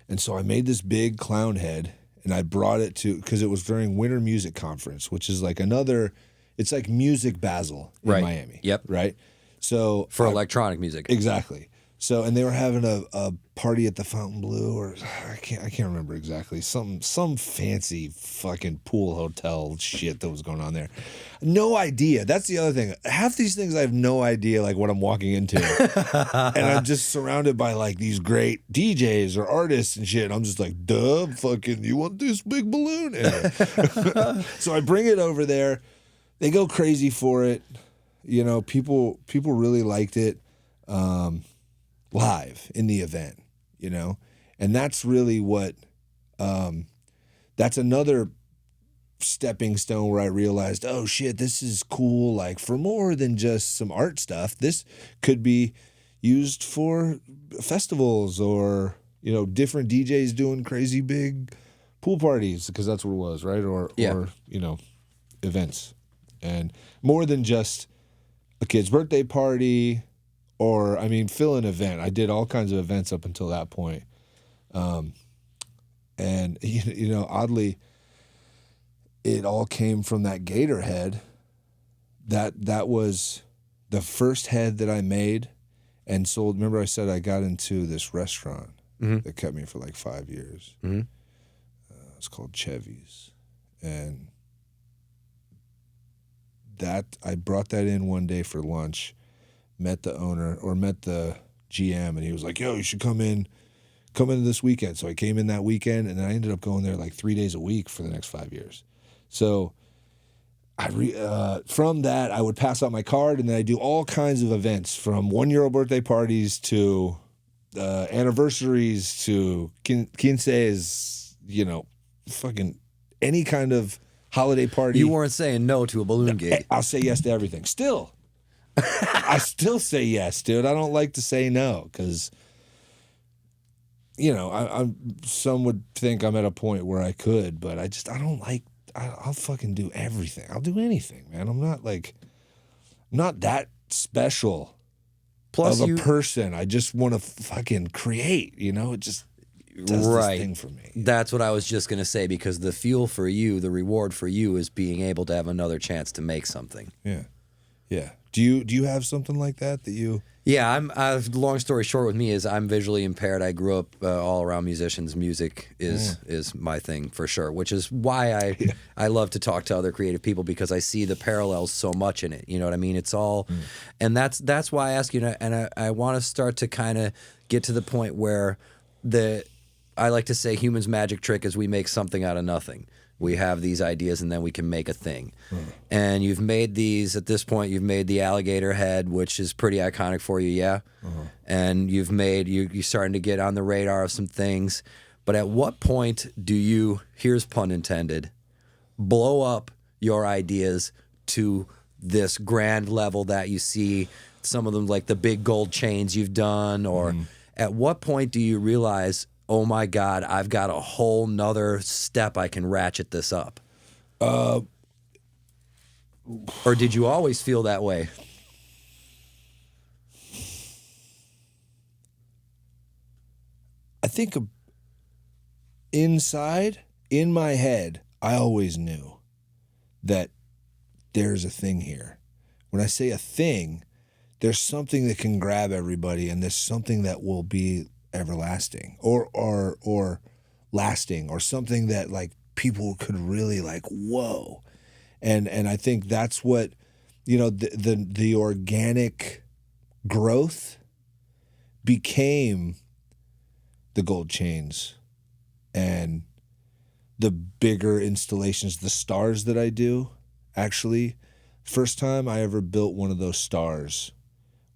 [SPEAKER 2] And so I made this big clown head, and I brought it to, because it was during Winter Music Conference, which is like it's like Music Basel in Miami.
[SPEAKER 1] Yep.
[SPEAKER 2] Right? So
[SPEAKER 1] For electronic music.
[SPEAKER 2] Exactly. So, and they were having a party at the Fontainebleau, or I can't remember exactly, some fancy fucking pool hotel shit that was going on there. No idea. That's the other thing. Half these things I have no idea like what I'm walking into, and I'm just surrounded by like these great DJs or artists and shit. And I'm just like, duh, fucking, you want this big balloon? Anyway. So I bring it over there. They go crazy for it. People really liked it. Live in the event, and that's really what, that's another stepping stone where I realized, oh shit, this is cool. Like for more than just some art stuff, this could be used for festivals or, different DJs doing crazy big pool parties, because that's what it was, right? Or events, and more than just a kid's birthday party. Or, fill an event. I did all kinds of events up until that point. And, oddly, it all came from that gator head. That was the first head that I made and sold. Remember I said I got into this restaurant that kept me for like 5 years. Mm-hmm. It's called Chevy's. And I brought that in one day for lunch. Met the owner or met the GM, and he was like, yo, you should come in this weekend. So I came in that weekend, and then I ended up going there like 3 days a week for the next 5 years. So from that, I would pass out my card, and then I do all kinds of events, from 1-year-old birthday parties to anniversaries to quinces, fucking any kind of holiday party.
[SPEAKER 1] You weren't saying no to a balloon gig.
[SPEAKER 2] I'll say yes to everything. Still. I still say yes, dude. I don't like to say no because, some would think I'm at a point where I could, but I don't like, I'll fucking do everything. I'll do anything, man. I'm not that special of a person. I just want to fucking create, it just does this thing for me.
[SPEAKER 1] That's what I was just going to say, because the fuel for you, the reward for you is being able to have another chance to make something.
[SPEAKER 2] Yeah. Yeah. Do you have something like that you?
[SPEAKER 1] Yeah, long story short with me is I'm visually impaired. I grew up all around musicians. Music is my thing for sure, which is why I love to talk to other creative people, because I see the parallels so much in it. You know what I mean? It's all, and that's why I ask you, and I want to start to kind of get to the point where I like to say humans' magic trick is we make something out of nothing. We have these ideas and then we can make a thing. And you've made these, at this point, you've made the alligator head, which is pretty iconic for you, yeah? And you've made, you're starting to get on the radar of some things. But at what point do you, here's pun intended, blow up your ideas to this grand level that you see, some of them like the big gold chains you've done, or at what point do you realize, oh my God, I've got a whole nother step I can ratchet this up? Or did you always feel that way?
[SPEAKER 2] I think inside, in my head, I always knew that there's a thing here. When I say a thing, there's something that can grab everybody, and there's something that will be everlasting or lasting, or something that like people could really like, whoa. And I think that's what, the organic growth became the gold chains and the bigger installations, the stars that I do. Actually, first time I ever built one of those stars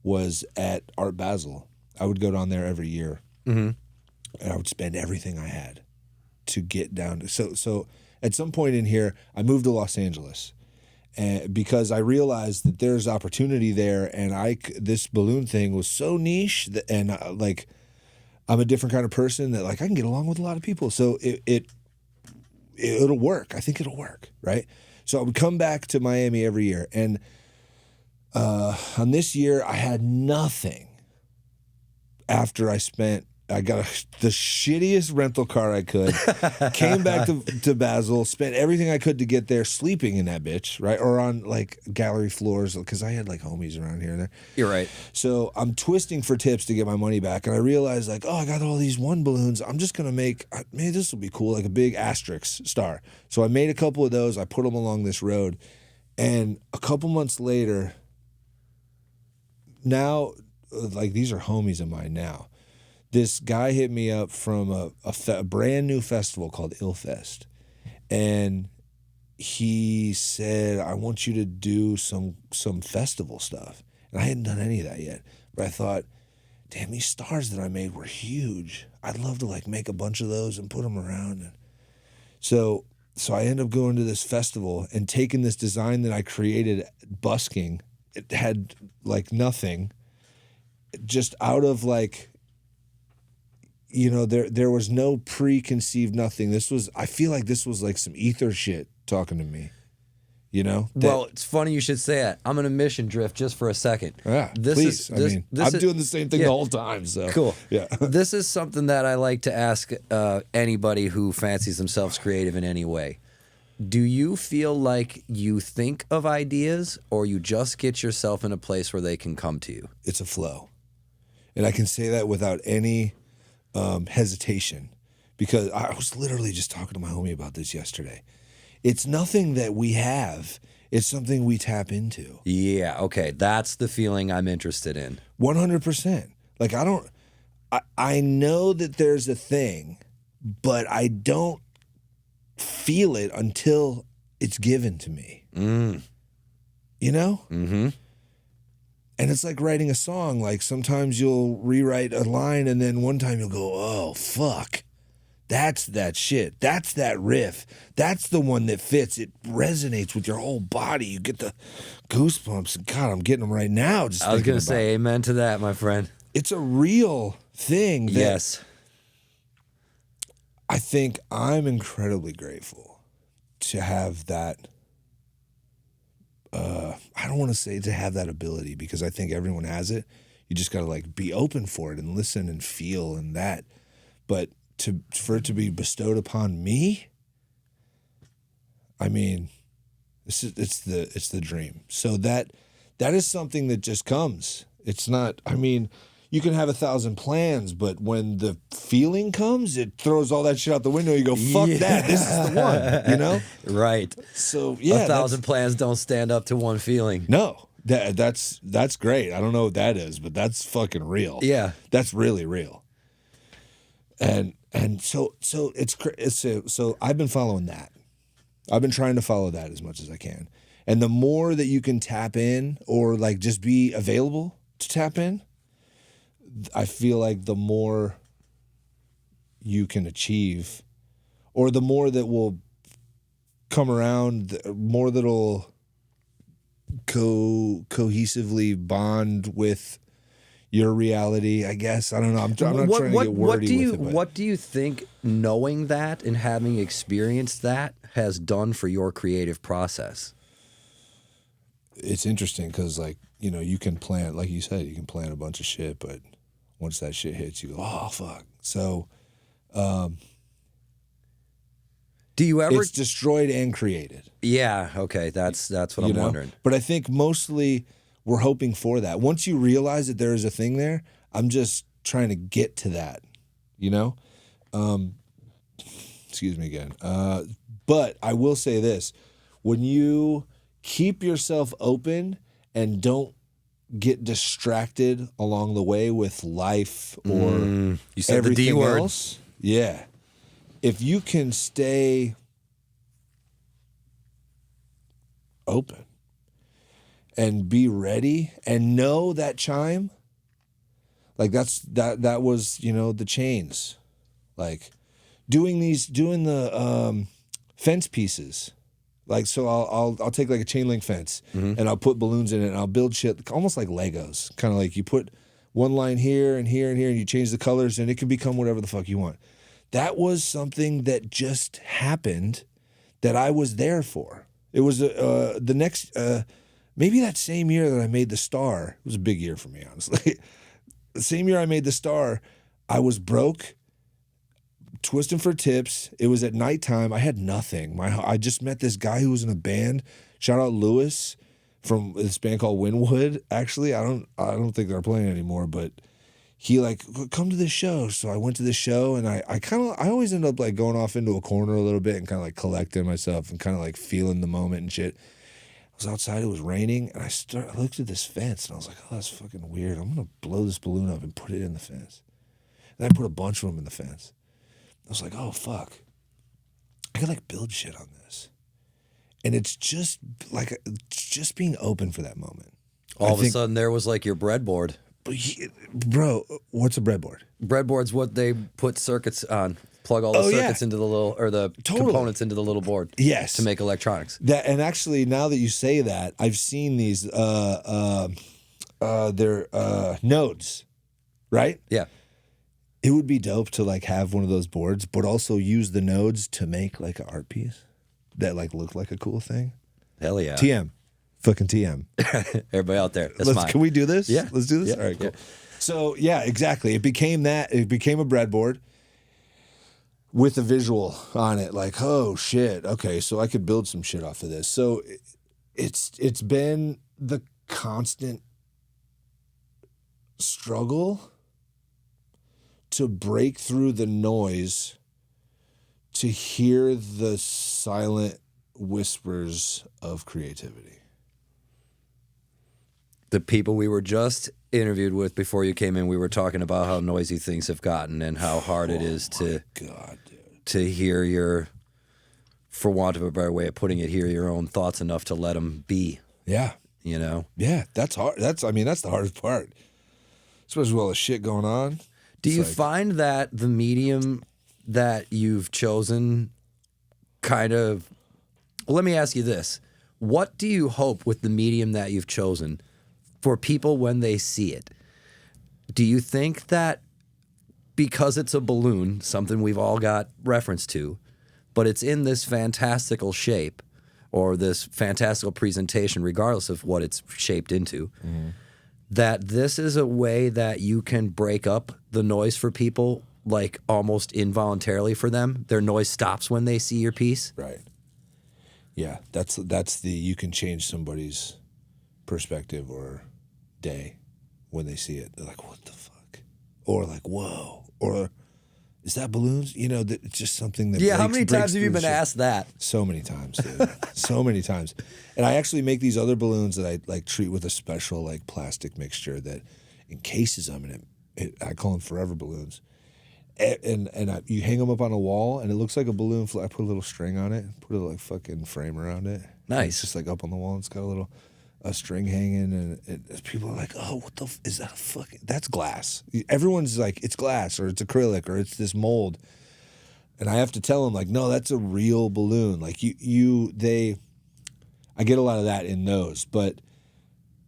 [SPEAKER 2] was at Art Basel. I would go down there every year, and I would spend everything I had to get down to. So at some point in here, I moved to Los Angeles, and because I realized that there's opportunity there, and this balloon thing was so niche that, and like I'm a different kind of person that like I can get along with a lot of people, so it'll work. I think it'll work, right? So I would come back to Miami every year, and on this year I had nothing. After I got the shittiest rental car I could, came back to Basel, spent everything I could to get there, sleeping in that bitch, right? Or on like gallery floors, because I had like homies around here and there.
[SPEAKER 1] You're right.
[SPEAKER 2] So I'm twisting for tips to get my money back, and I realized like, oh, I got all these one balloons. I'm just gonna make, maybe this will be cool, like a big asterisk star. So I made a couple of those. I put them along this road, and a couple months later, now, like these are homies of mine now. This guy hit me up from a brand new festival called Illfest, and he said, I want you to do some festival stuff. And I hadn't done any of that yet, but I thought, damn, these stars that I made were huge. I'd love to like make a bunch of those and put them around. And so I ended up going to this festival and taking this design that I created busking. It had like nothing, just out of like, there was no preconceived nothing. I feel like this was like some ether shit talking to me,
[SPEAKER 1] Well, it's funny you should say that. I'm going to mission drift just for a second.
[SPEAKER 2] Yeah, please. I'm doing the same thing the whole time, so.
[SPEAKER 1] Cool.
[SPEAKER 2] Yeah.
[SPEAKER 1] This is something that I like to ask anybody who fancies themselves creative in any way. Do you feel like you think of ideas, or you just get yourself in a place where they can come to you?
[SPEAKER 2] It's a flow. And I can say that without any hesitation, because I was literally just talking to my homie about this yesterday. It's nothing that we have. It's something we tap into.
[SPEAKER 1] Yeah, okay. That's the feeling I'm interested in.
[SPEAKER 2] 100%. Like I know that there's a thing, but I don't feel it until it's given to me. Mm-hmm. And it's like writing a song. Like sometimes you'll rewrite a line, and then one time you'll go, oh, fuck. That's that shit. That's that riff. That's the one that fits. It resonates with your whole body. You get the goosebumps. God, I'm getting them right now.
[SPEAKER 1] I was going to say amen to that, my friend.
[SPEAKER 2] It's a real thing.
[SPEAKER 1] Yes.
[SPEAKER 2] I think I'm incredibly grateful to have that. I don't want to say to have that ability, because I think everyone has it. You just got to like be open for it and listen and feel and that. But for it to be bestowed upon me, I mean, it's the dream. So that that is something that just comes. It's not, I mean, you can have 1,000 plans, but when the feeling comes, it throws all that shit out the window. You go, fuck that. This is the one, you know?
[SPEAKER 1] Right.
[SPEAKER 2] So, yeah.
[SPEAKER 1] 1,000 plans don't stand up to one feeling.
[SPEAKER 2] No, that's great. I don't know what that is, but that's fucking real.
[SPEAKER 1] Yeah.
[SPEAKER 2] That's really real. And so I've been following that. I've been trying to follow that as much as I can. And the more that you can tap in or like just be available to tap in, I feel like the more you can achieve, or the more that will come around, the more that'll cohesively bond with your reality, I guess. I don't know. I'm not trying to get wordy with it. But
[SPEAKER 1] what do you think knowing that and having experienced that has done for your creative process?
[SPEAKER 2] It's interesting because, like, you know, you can plan, like you said, you can plan a bunch of shit, but once that shit hits, you go, oh, fuck. So,
[SPEAKER 1] do you ever?
[SPEAKER 2] It's destroyed and created.
[SPEAKER 1] Yeah, okay, that's what I'm wondering.
[SPEAKER 2] But I think mostly we're hoping for that. Once you realize that there is a thing there, I'm just trying to get to that, you know? Excuse me again. But I will say this. When you keep yourself open and don't get distracted along the way with life or
[SPEAKER 1] you said
[SPEAKER 2] everything
[SPEAKER 1] the D word.
[SPEAKER 2] else. Yeah. If you can stay open and be ready and know that chime, like that was, you know, the chains. Like doing the fence pieces. Like, so I'll take like a chain link fence and I'll put balloons in it and I'll build shit almost like Legos. Kind of like you put one line here and here and here and you change the colors and it can become whatever the fuck you want. That was something that just happened that I was there for. It was the next, maybe that same year that I made the star. It was a big year for me, honestly. The same year I made the star, I was broke, twisting for tips. It was at nighttime. I had nothing. I just met this guy who was in a band. Shout out Lewis from this band called Winwood. Actually, I don't think they're playing anymore, but he like, come to this show. So I went to this show and I always end up like going off into a corner a little bit and kind of like collecting myself and kind of like feeling the moment and shit. I was outside, it was raining, and I looked at this fence and I was like, oh, that's fucking weird. I'm going to blow this balloon up and put it in the fence. And I put a bunch of them in the fence. I was like, oh, fuck. I could like build shit on this. And it's just like, just being open for that moment.
[SPEAKER 1] All of a sudden there was like your breadboard.
[SPEAKER 2] Bro, what's a breadboard?
[SPEAKER 1] Breadboard's what they put circuits on. Plug all the circuits into the little, or the components into the little board.
[SPEAKER 2] Yes.
[SPEAKER 1] To make electronics.
[SPEAKER 2] And actually, now that you say that, I've seen these, they're nodes, right?
[SPEAKER 1] Yeah.
[SPEAKER 2] It would be dope to like have one of those boards, but also use the nodes to make like an art piece that like looked like a cool thing.
[SPEAKER 1] Hell yeah.
[SPEAKER 2] TM. Fucking TM.
[SPEAKER 1] Everybody out there. That's fine.
[SPEAKER 2] Can we do this?
[SPEAKER 1] Yeah.
[SPEAKER 2] Let's do this?
[SPEAKER 1] Yeah.
[SPEAKER 2] All right, cool. Yeah. So, yeah, exactly. It became that. It became a breadboard with a visual on it. Like, oh, shit. Okay, so I could build some shit off of this. So it's been the constant struggle to break through the noise, to hear the silent whispers of creativity.
[SPEAKER 1] The people we were just interviewed with before you came in, we were talking about how noisy things have gotten and how hard it is to hear your, for want of a better way of putting it, hear your own thoughts enough to let them be.
[SPEAKER 2] Yeah.
[SPEAKER 1] You know?
[SPEAKER 2] Yeah, that's hard. That's the hardest part. Especially with all the shit going on.
[SPEAKER 1] Do you find that the medium that you've chosen kind of... Well, let me ask you this. What do you hope with the medium that you've chosen for people when they see it? Do you think that because it's a balloon, something we've all got reference to, but it's in this fantastical shape or this fantastical presentation, regardless of what it's shaped into, that this is a way that you can break up the noise for people, like almost involuntarily for them? Their noise stops when they see your piece?
[SPEAKER 2] Right. Yeah, that's the, you can change somebody's perspective or day when they see it. They're like, what the fuck? Or like, whoa. Or is that balloons? You know, it's just something that
[SPEAKER 1] how many times have you been asked that?
[SPEAKER 2] So many times, dude. So many times. And I actually make these other balloons that I like treat with a special like plastic mixture that encases them, and I call them forever balloons. And you hang them up on a wall, and it looks like a balloon. I put a little string on it, put a like fucking frame around it.
[SPEAKER 1] Nice.
[SPEAKER 2] It's just like up on the wall. It's got a string hanging, and people are like, "Oh, what the? Is that a fucking? That's glass." Everyone's like, "It's glass, or it's acrylic, or it's this mold." And I have to tell them like, "No, that's a real balloon." Like I get a lot of that in those, but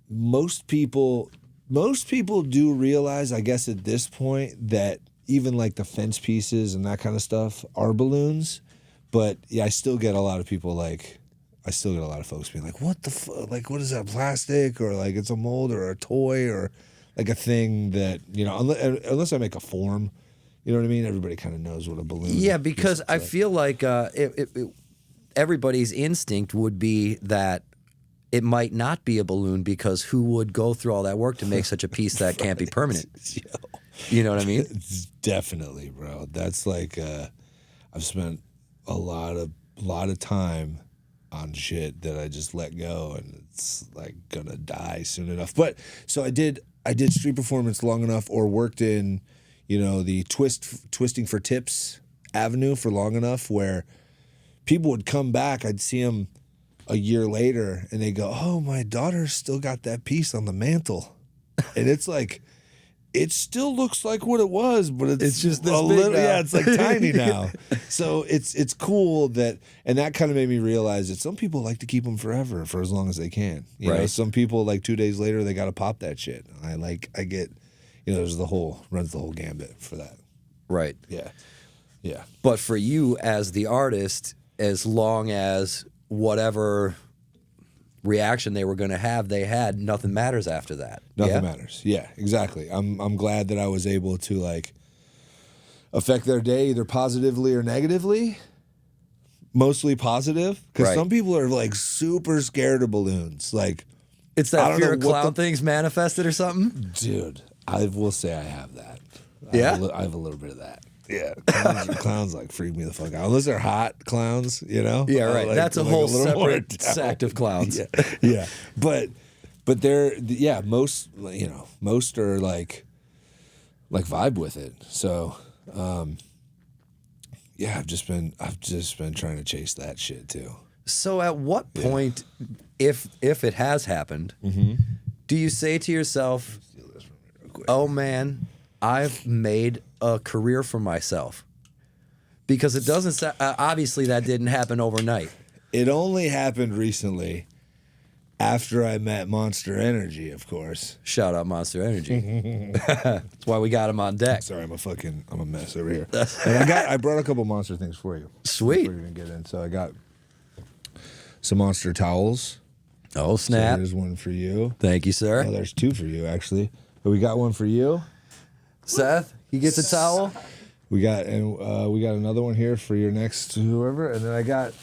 [SPEAKER 2] most people do realize, I guess, at this point that even like the fence pieces and that kind of stuff are balloons. But yeah, I still get a lot of folks being like, what the fuck? Like, what is that, plastic? Or like it's a mold or a toy or like a thing that, you know, unless I make a form, you know what I mean? Everybody kind of knows what a balloon is.
[SPEAKER 1] Yeah, because I feel like everybody's instinct would be that it might not be a balloon, because who would go through all that work to make such a piece that can't be permanent? You know what I mean?
[SPEAKER 2] Definitely, bro. That's like I've spent a lot of time on shit that I just let go, and it's like gonna die soon enough. But so I did street performance long enough, or worked in, you know, the twisting for tips avenue for long enough where people would come back. I'd see them a year later, and they go, "Oh, my daughter still got that piece on the mantle," and it's like, it still looks like what it was, but it's just this big little, now. Yeah, it's like tiny now. So it's cool that, and that kind of made me realize that some people like to keep them forever, for as long as they can. You know, some people like 2 days later they got to pop that shit. I get, you know, runs the whole gambit for that.
[SPEAKER 1] Right.
[SPEAKER 2] Yeah. Yeah.
[SPEAKER 1] But for you as the artist, as long as whatever reaction they were going to have, they had, nothing matters after that.
[SPEAKER 2] Nothing matters. Yeah, exactly. I'm glad that I was able to like affect their day either positively or negatively. Mostly positive, because some people are like super scared of balloons. Like,
[SPEAKER 1] it's that fear of clown things manifested or something.
[SPEAKER 2] Dude, I will say I have that.
[SPEAKER 1] Yeah,
[SPEAKER 2] I have a little bit of that. Yeah, clowns like freak me the fuck out. Unless they're hot clowns, you know.
[SPEAKER 1] Yeah, right.
[SPEAKER 2] Like,
[SPEAKER 1] that's a whole separate sect of clowns.
[SPEAKER 2] Yeah. But they're most, you know, most are like vibe with it. So yeah, I've just been trying to chase that shit too.
[SPEAKER 1] So at what point, if it has happened, do you say to yourself, "Oh man, I've made a career for myself"? Because it doesn't obviously that didn't happen overnight.
[SPEAKER 2] It only happened recently, after I met Monster Energy, of course.
[SPEAKER 1] Shout out Monster Energy. That's why we got him on deck.
[SPEAKER 2] Sorry, I'm a mess over here. And I brought a couple Monster things for you.
[SPEAKER 1] Sweet.
[SPEAKER 2] We're gonna get in. So I got some Monster towels.
[SPEAKER 1] Oh snap!
[SPEAKER 2] So there's one for you.
[SPEAKER 1] Thank you, sir.
[SPEAKER 2] Oh, there's two for you actually. But we got one for you,
[SPEAKER 1] Seth. He gets a towel.
[SPEAKER 2] We got another one here for your next whoever, and then I got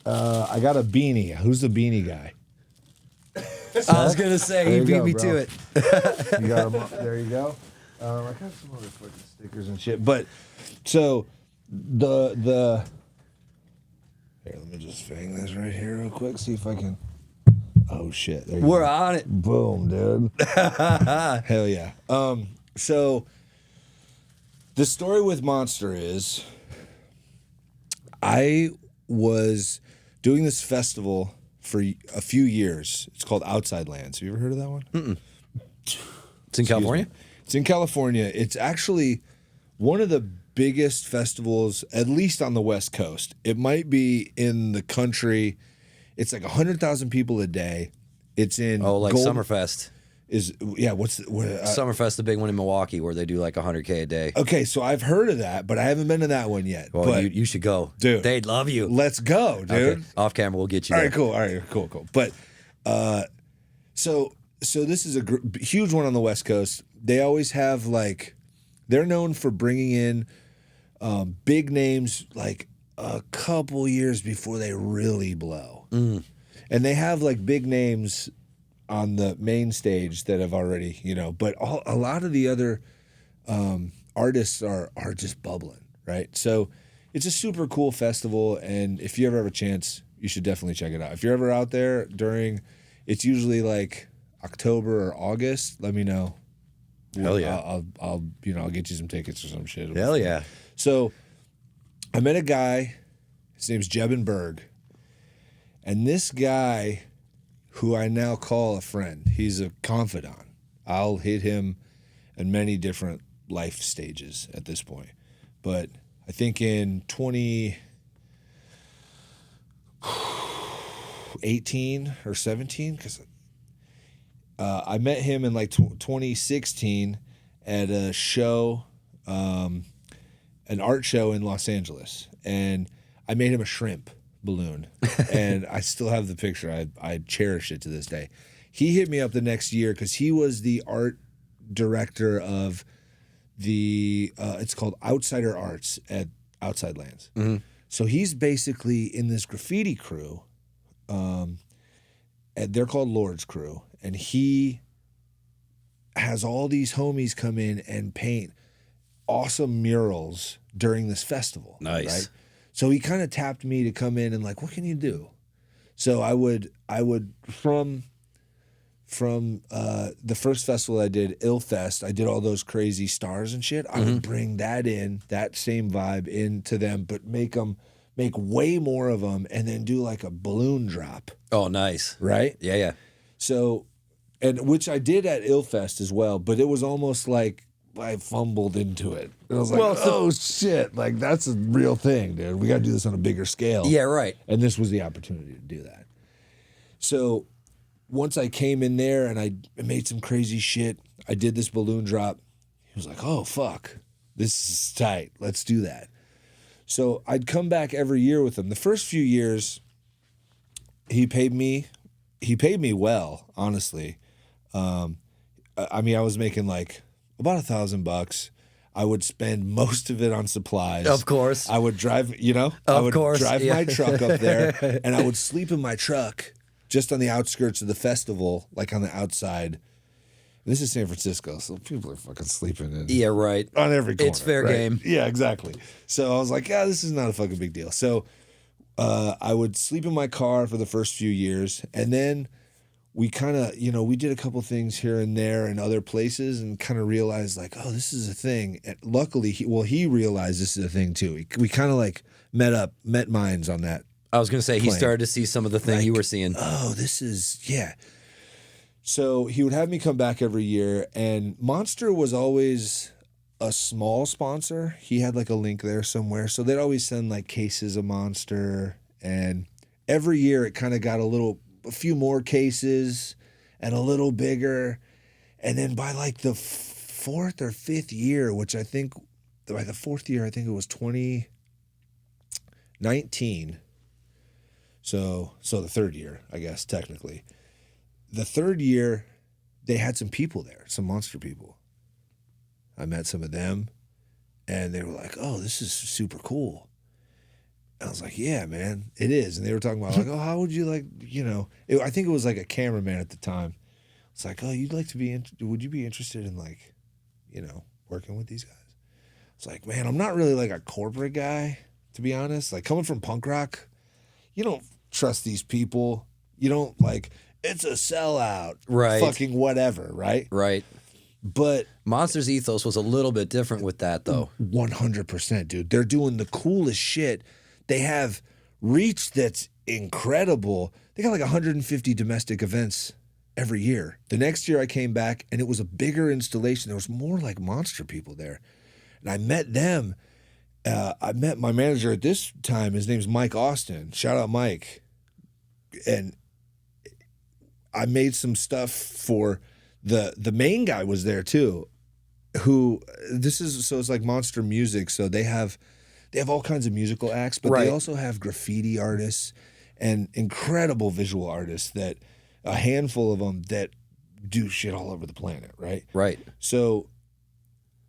[SPEAKER 2] a beanie. Who's the beanie guy?
[SPEAKER 1] I was gonna say he beat me to it.
[SPEAKER 2] You got him up. There you go. I got some other fucking stickers and shit. But so the here, let me just fang this right here real quick. See if I can. Oh shit! There you
[SPEAKER 1] We're
[SPEAKER 2] go.
[SPEAKER 1] on it.
[SPEAKER 2] Boom, dude. Hell yeah. So the story with Monster is, I was doing this festival for a few years. It's called Outside Lands. Have you ever heard of that one?
[SPEAKER 1] Mm-mm. It's in California?
[SPEAKER 2] It's in California. It's actually one of the biggest festivals, at least on the West Coast. It might be in the country. It's like 100,000 people a day. It's in
[SPEAKER 1] Summerfest.
[SPEAKER 2] Summerfest,
[SPEAKER 1] the big one in Milwaukee, where they do like 100K a day.
[SPEAKER 2] Okay, so I've heard of that, but I haven't been to that one yet.
[SPEAKER 1] Well,
[SPEAKER 2] but
[SPEAKER 1] you should go,
[SPEAKER 2] dude.
[SPEAKER 1] They'd love you.
[SPEAKER 2] Let's go, dude.
[SPEAKER 1] Okay. Off camera, we'll get you there.
[SPEAKER 2] All right, cool. But so this is a huge one on the West Coast. They always have they're known for bringing in big names like a couple years before they really blow, and they have like big names on the main stage that have already, but a lot of the other artists are just bubbling, right? So it's a super cool festival, and if you ever have a chance, you should definitely check it out. If you're ever out there it's usually like October or August, let me know.
[SPEAKER 1] Hell yeah.
[SPEAKER 2] I'll get you some tickets or some shit.
[SPEAKER 1] Hell yeah.
[SPEAKER 2] So I met a guy, his name's Jebin Berg, and this guy, who I now call a friend, he's a confidant. I'll hit him in many different life stages at this point. But I think in 2018 or 17, because I met him in like 2016 at a show, an art show in Los Angeles, and I made him a shrimp balloon, and I still have the picture. I cherish it to this day. He hit me up the next year because he was the art director of the it's called Outsider Arts at Outside Lands. Mm-hmm. So he's basically in this graffiti crew, and they're called Lord's Crew, and he has all these homies come in and paint awesome murals during this festival.
[SPEAKER 1] Nice.
[SPEAKER 2] Right? So he kind of tapped me to come in and like, what can you do? So I would from the first festival I did, Illfest, I did all those crazy stars and shit. I would bring that same vibe into them, but make way more of them, and then do like a balloon drop.
[SPEAKER 1] Oh, nice.
[SPEAKER 2] Right?
[SPEAKER 1] Yeah, yeah.
[SPEAKER 2] So, and which I did at Illfest as well, but it was almost like I fumbled into it. And I was like, shit, like that's a real thing, dude. We got to do this on a bigger scale.
[SPEAKER 1] Yeah, right.
[SPEAKER 2] And this was the opportunity to do that. So once I came in there and I made some crazy shit, I did this balloon drop. He was like, oh, fuck, this is tight. Let's do that. So I'd come back every year with him. The first few years, he paid me well, honestly. I mean, I was making like about $1,000. I would spend most of it on supplies.
[SPEAKER 1] Of course.
[SPEAKER 2] I would drive, drive my truck up there, and I would sleep in my truck just on the outskirts of the festival, like on the outside. This is San Francisco, so people are fucking sleeping in.
[SPEAKER 1] Yeah, right.
[SPEAKER 2] On every corner.
[SPEAKER 1] It's fair
[SPEAKER 2] right?
[SPEAKER 1] game.
[SPEAKER 2] Yeah, exactly. So I was like, yeah, this is not a fucking big deal. So I would sleep in my car for the first few years, and then we kind of, we did a couple things here and there in other places, and kind of realized like, oh, this is a thing. And luckily, he realized this is a thing too. We kind of like met minds on that.
[SPEAKER 1] I was going to say, he started to see some of the thing you were seeing.
[SPEAKER 2] Oh, this is, yeah. So he would have me come back every year, and Monster was always a small sponsor. He had like a link there somewhere. So they'd always send like cases of Monster, and every year it kind of got a few more cases and a little bigger. And then by like the fourth or fifth year, which I think by the fourth year, I think it was 2019. So the third year, I guess, technically. The third year, they had some people there, some Monster people. I met some of them, and they were like, oh, this is super cool. And I was like, yeah, man, it is. And they were talking about like, oh, how would you like, I think it was like a cameraman at the time. It's like, oh, would you be interested in like, working with these guys? It's like, man, I'm not really like a corporate guy, to be honest. Like coming from punk rock, you don't trust these people. You don't like, it's a sellout.
[SPEAKER 1] Right.
[SPEAKER 2] Fucking whatever, right?
[SPEAKER 1] Right.
[SPEAKER 2] But
[SPEAKER 1] Monster's ethos was a little bit different with that, though.
[SPEAKER 2] 100%, dude. They're doing the coolest shit. They have reach that's incredible. They got like 150 domestic events every year. The next year I came back, and it was a bigger installation. There was more like Monster people there. And I met them. I met my manager at this time. His name's Mike Austin. Shout out, Mike. And I made some stuff for the main guy was there too, it's like Monster Music. So they have all kinds of musical acts, but they also have graffiti artists and incredible visual artists, that a handful of them that do shit all over the planet. Right. Right. So,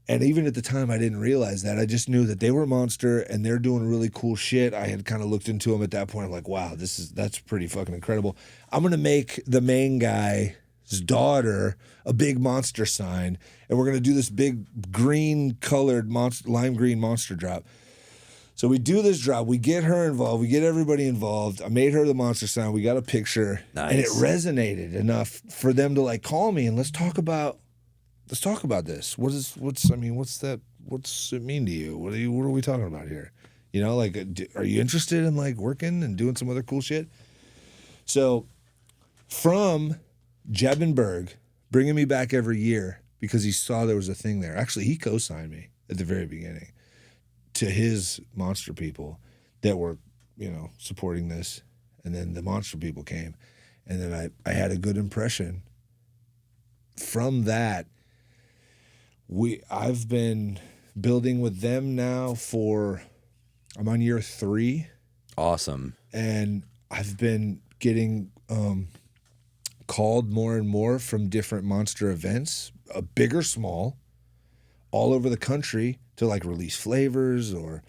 [SPEAKER 2] and even at the time, I didn't realize that. I just knew that they were Monster and they're doing really cool shit. I had kind of looked into them at that point. I'm like, wow, that's pretty fucking incredible. I'm going to make the main guy daughter a big monster sign, and we're going to do this big green-colored lime green monster drop. So we do this drop. We get her involved. We get everybody involved. I made her the monster sign. We got a picture, and it resonated enough for them to like call me and let's talk about this. What's it mean to you? What are we talking about here? You know, like, are you interested in like working and doing some other cool shit? So from Jebbenberg bringing me back every year because he saw there was a thing there. Actually, he co-signed me at the very beginning to his monster people that were, you know, supporting this. And then the monster people came. And then I had a good impression. From that, I've been building with them now I'm on year 3.
[SPEAKER 1] Awesome.
[SPEAKER 2] And I've been getting called more and more from different monster events, big or small, all over the country to like release flavors or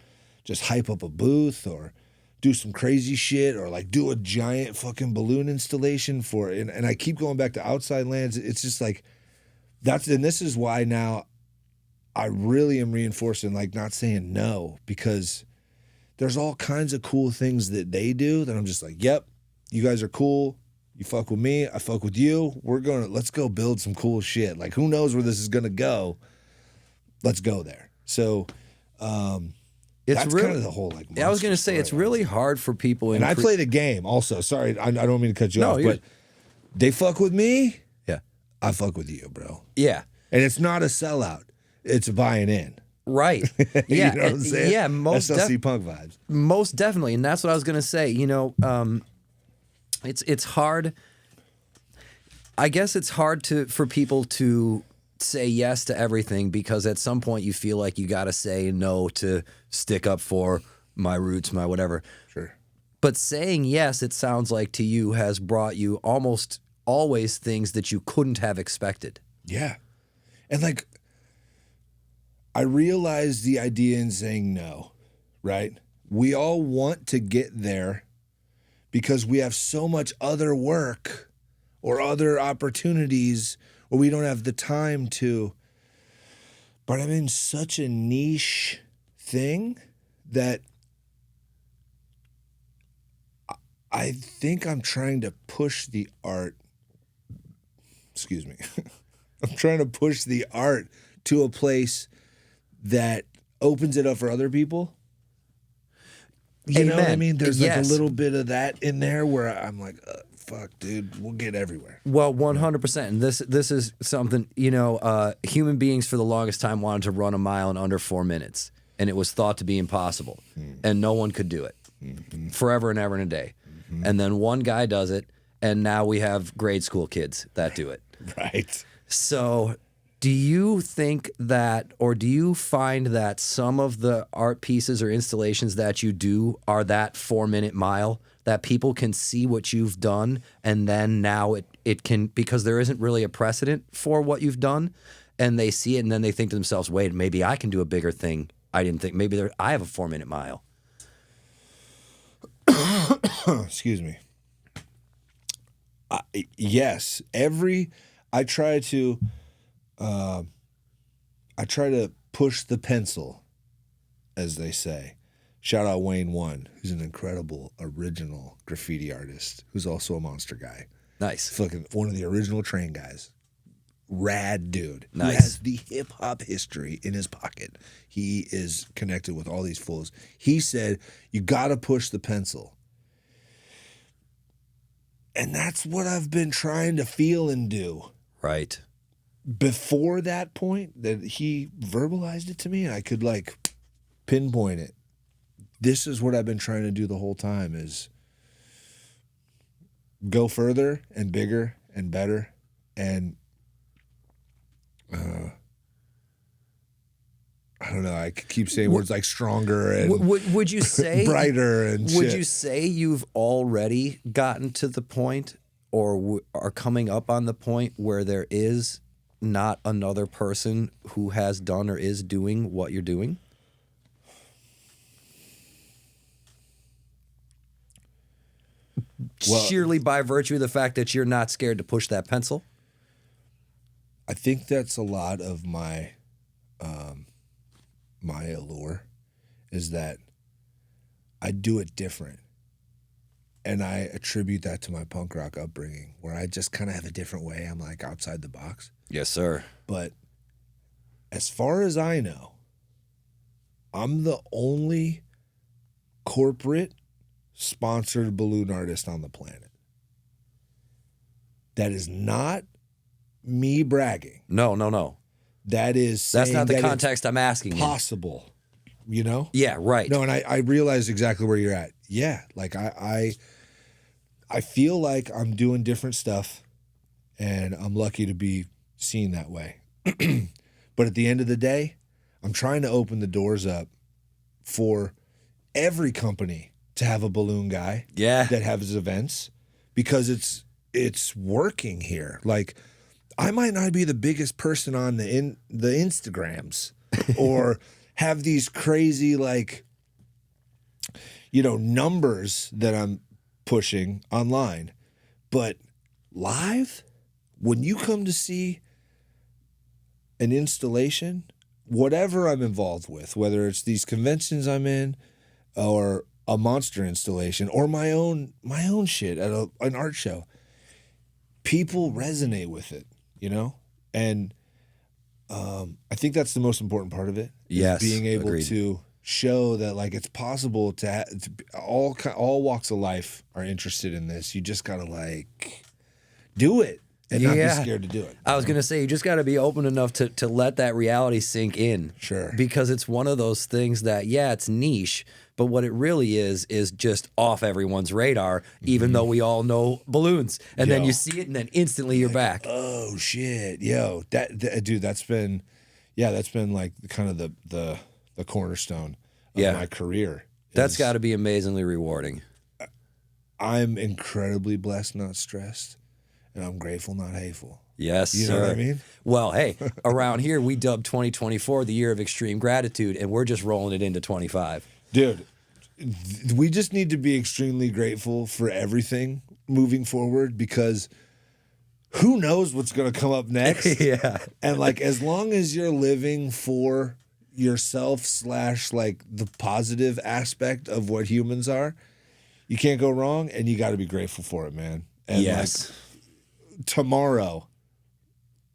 [SPEAKER 2] just hype up a booth or do some crazy shit or like do a giant fucking balloon installation for it. And I keep going back to outside lands. It's just like and this is why now I really am reinforcing like not saying no, because there's all kinds of cool things that they do that I'm just like, yep, you guys are cool. You fuck with me, I fuck with you. Let's go build some cool shit. Like, who knows where this is gonna go? Let's go there. So, that's really, kind of the whole like.
[SPEAKER 1] Yeah, I was gonna say it's really hard for people.
[SPEAKER 2] And I play the game also. Sorry, I don't mean to cut you off, but they fuck with me.
[SPEAKER 1] Yeah,
[SPEAKER 2] I fuck with you, bro.
[SPEAKER 1] Yeah,
[SPEAKER 2] and it's not a sellout. It's buying in.
[SPEAKER 1] Right. Yeah.
[SPEAKER 2] You know what I'm saying?
[SPEAKER 1] Yeah.
[SPEAKER 2] SLC punk vibes.
[SPEAKER 1] Most definitely, and that's what I was gonna say. You know, it's hard. I guess it's hard for people to say yes to everything because at some point you feel like you got to say no to stick up for my roots, my whatever.
[SPEAKER 2] Sure.
[SPEAKER 1] But saying yes, it sounds like to you has brought you almost always things that you couldn't have expected.
[SPEAKER 2] Yeah. And like, I realized the idea in saying no, right? We all want to get there because we have so much other work or other opportunities or we don't have the time to. But I'm in such a niche thing that I think I'm trying to push the art. Excuse me. I'm trying to push the art to a place that opens it up for other people. You know what I mean? There's like a little bit of that in there where I'm like, fuck, dude, we'll get everywhere.
[SPEAKER 1] Well, 100%. And this is something, you know, human beings for the longest time wanted to run a mile in under 4 minutes. And it was thought to be impossible. And no one could do it forever and ever and a day. And then one guy does it. And now we have grade school kids that do it.
[SPEAKER 2] Right.
[SPEAKER 1] So do you think that, or do you find that some of the art pieces or installations that you do are that 4 minute mile, that people can see what you've done and then now it can, because there isn't really a precedent for what you've done, and they see it and then they think to themselves, wait, maybe I can do a bigger thing. I didn't think, maybe I have a 4 minute mile.
[SPEAKER 2] Excuse me. Yes, I try to push the pencil, as they say. Shout out Wayne One, who's an incredible original graffiti artist, who's also a monster guy.
[SPEAKER 1] Nice.
[SPEAKER 2] Fucking one of the original train guys. Rad dude.
[SPEAKER 1] Nice.
[SPEAKER 2] Who has the hip hop history in his pocket. He is connected with all these fools. He said, you gotta push the pencil. And that's what I've been trying to feel and do.
[SPEAKER 1] Right.
[SPEAKER 2] Before that point that he verbalized it to me and I could like pinpoint it. This is what I've been trying to do the whole time, is go further and bigger and better and I don't know. I keep saying words like stronger and
[SPEAKER 1] would you say
[SPEAKER 2] brighter and
[SPEAKER 1] would
[SPEAKER 2] shit.
[SPEAKER 1] you say you've already gotten to the point or are coming up on the point where there is not another person who has done or is doing what you're doing? Well, sheerly by virtue of the fact that you're not scared to push that pencil?
[SPEAKER 2] I think that's a lot of my my allure, is that I do it different. And I attribute that to my punk rock upbringing, where I just kind of have a different way. I'm like outside the box.
[SPEAKER 1] Yes, sir.
[SPEAKER 2] But as far as I know, I'm the only corporate sponsored balloon artist on the planet. That is not me bragging.
[SPEAKER 1] No.
[SPEAKER 2] That is saying
[SPEAKER 1] That's not the
[SPEAKER 2] that
[SPEAKER 1] context I'm asking
[SPEAKER 2] it's
[SPEAKER 1] in.
[SPEAKER 2] possible, you know?
[SPEAKER 1] Yeah, right.
[SPEAKER 2] No, and I realize exactly where you're at. Yeah, like I feel like I'm doing different stuff, and I'm lucky to be seen that way. But at the end of the day, I'm trying to open the doors up for every company to have a balloon guy that has events, because it's working here. Like, I might not be the biggest person on the Instagrams or have these crazy, like, you know, numbers that I'm pushing online. But live, when you come to see an installation, whatever I'm involved with, whether it's these conventions I'm in or a monster installation or my own shit at an art show, people resonate with it, you know? And I think that's the most important part of it.
[SPEAKER 1] Yes,
[SPEAKER 2] being able
[SPEAKER 1] agreed.
[SPEAKER 2] to show that, like, it's possible to all walks of life are interested in this. You just gotta, like, do it and not be scared to do it.
[SPEAKER 1] I was gonna say, you just got to be open enough to let that reality sink in.
[SPEAKER 2] Sure.
[SPEAKER 1] Because it's one of those things that, yeah, it's niche, but what it really is just off everyone's radar, even though we all know balloons. And then you see it, and then instantly you're back.
[SPEAKER 2] Oh shit, yo, that dude, that's been like kind of the cornerstone of my career.
[SPEAKER 1] That's got to be amazingly rewarding.
[SPEAKER 2] I'm incredibly blessed, not stressed, and I'm grateful, not hateful.
[SPEAKER 1] Yes,
[SPEAKER 2] You know what I mean?
[SPEAKER 1] Well, hey, around here we dubbed 2024 the year of extreme gratitude, and we're just rolling it into 25.
[SPEAKER 2] Dude, we just need to be extremely grateful for everything moving forward, because who knows what's going to come up next?
[SPEAKER 1] Yeah.
[SPEAKER 2] And, like, as long as you're living for yourself / like the positive aspect of what humans are, you can't go wrong, and you got to be grateful for it, man. And
[SPEAKER 1] Yes.
[SPEAKER 2] like, tomorrow,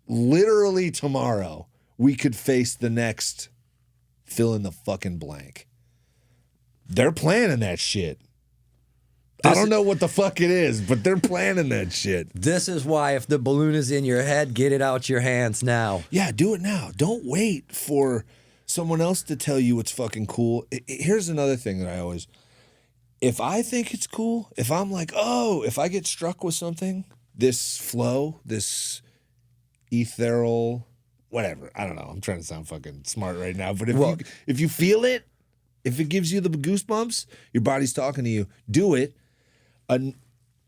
[SPEAKER 2] literally tomorrow, we could face the next fill in the fucking blank. They're planning that shit. I don't know what the fuck it is, but they're planning that shit.
[SPEAKER 1] This is why, if the balloon is in your head, get it out your hands now.
[SPEAKER 2] Yeah, do it now. Don't wait for someone else to tell you it's fucking cool. Here's another thing that I always, if I think it's cool, if I'm like, oh, if I get struck with something, this flow, this ethereal, whatever, I don't know. I'm trying to sound fucking smart right now, but if you feel it, if it gives you the goosebumps, your body's talking to you, do it.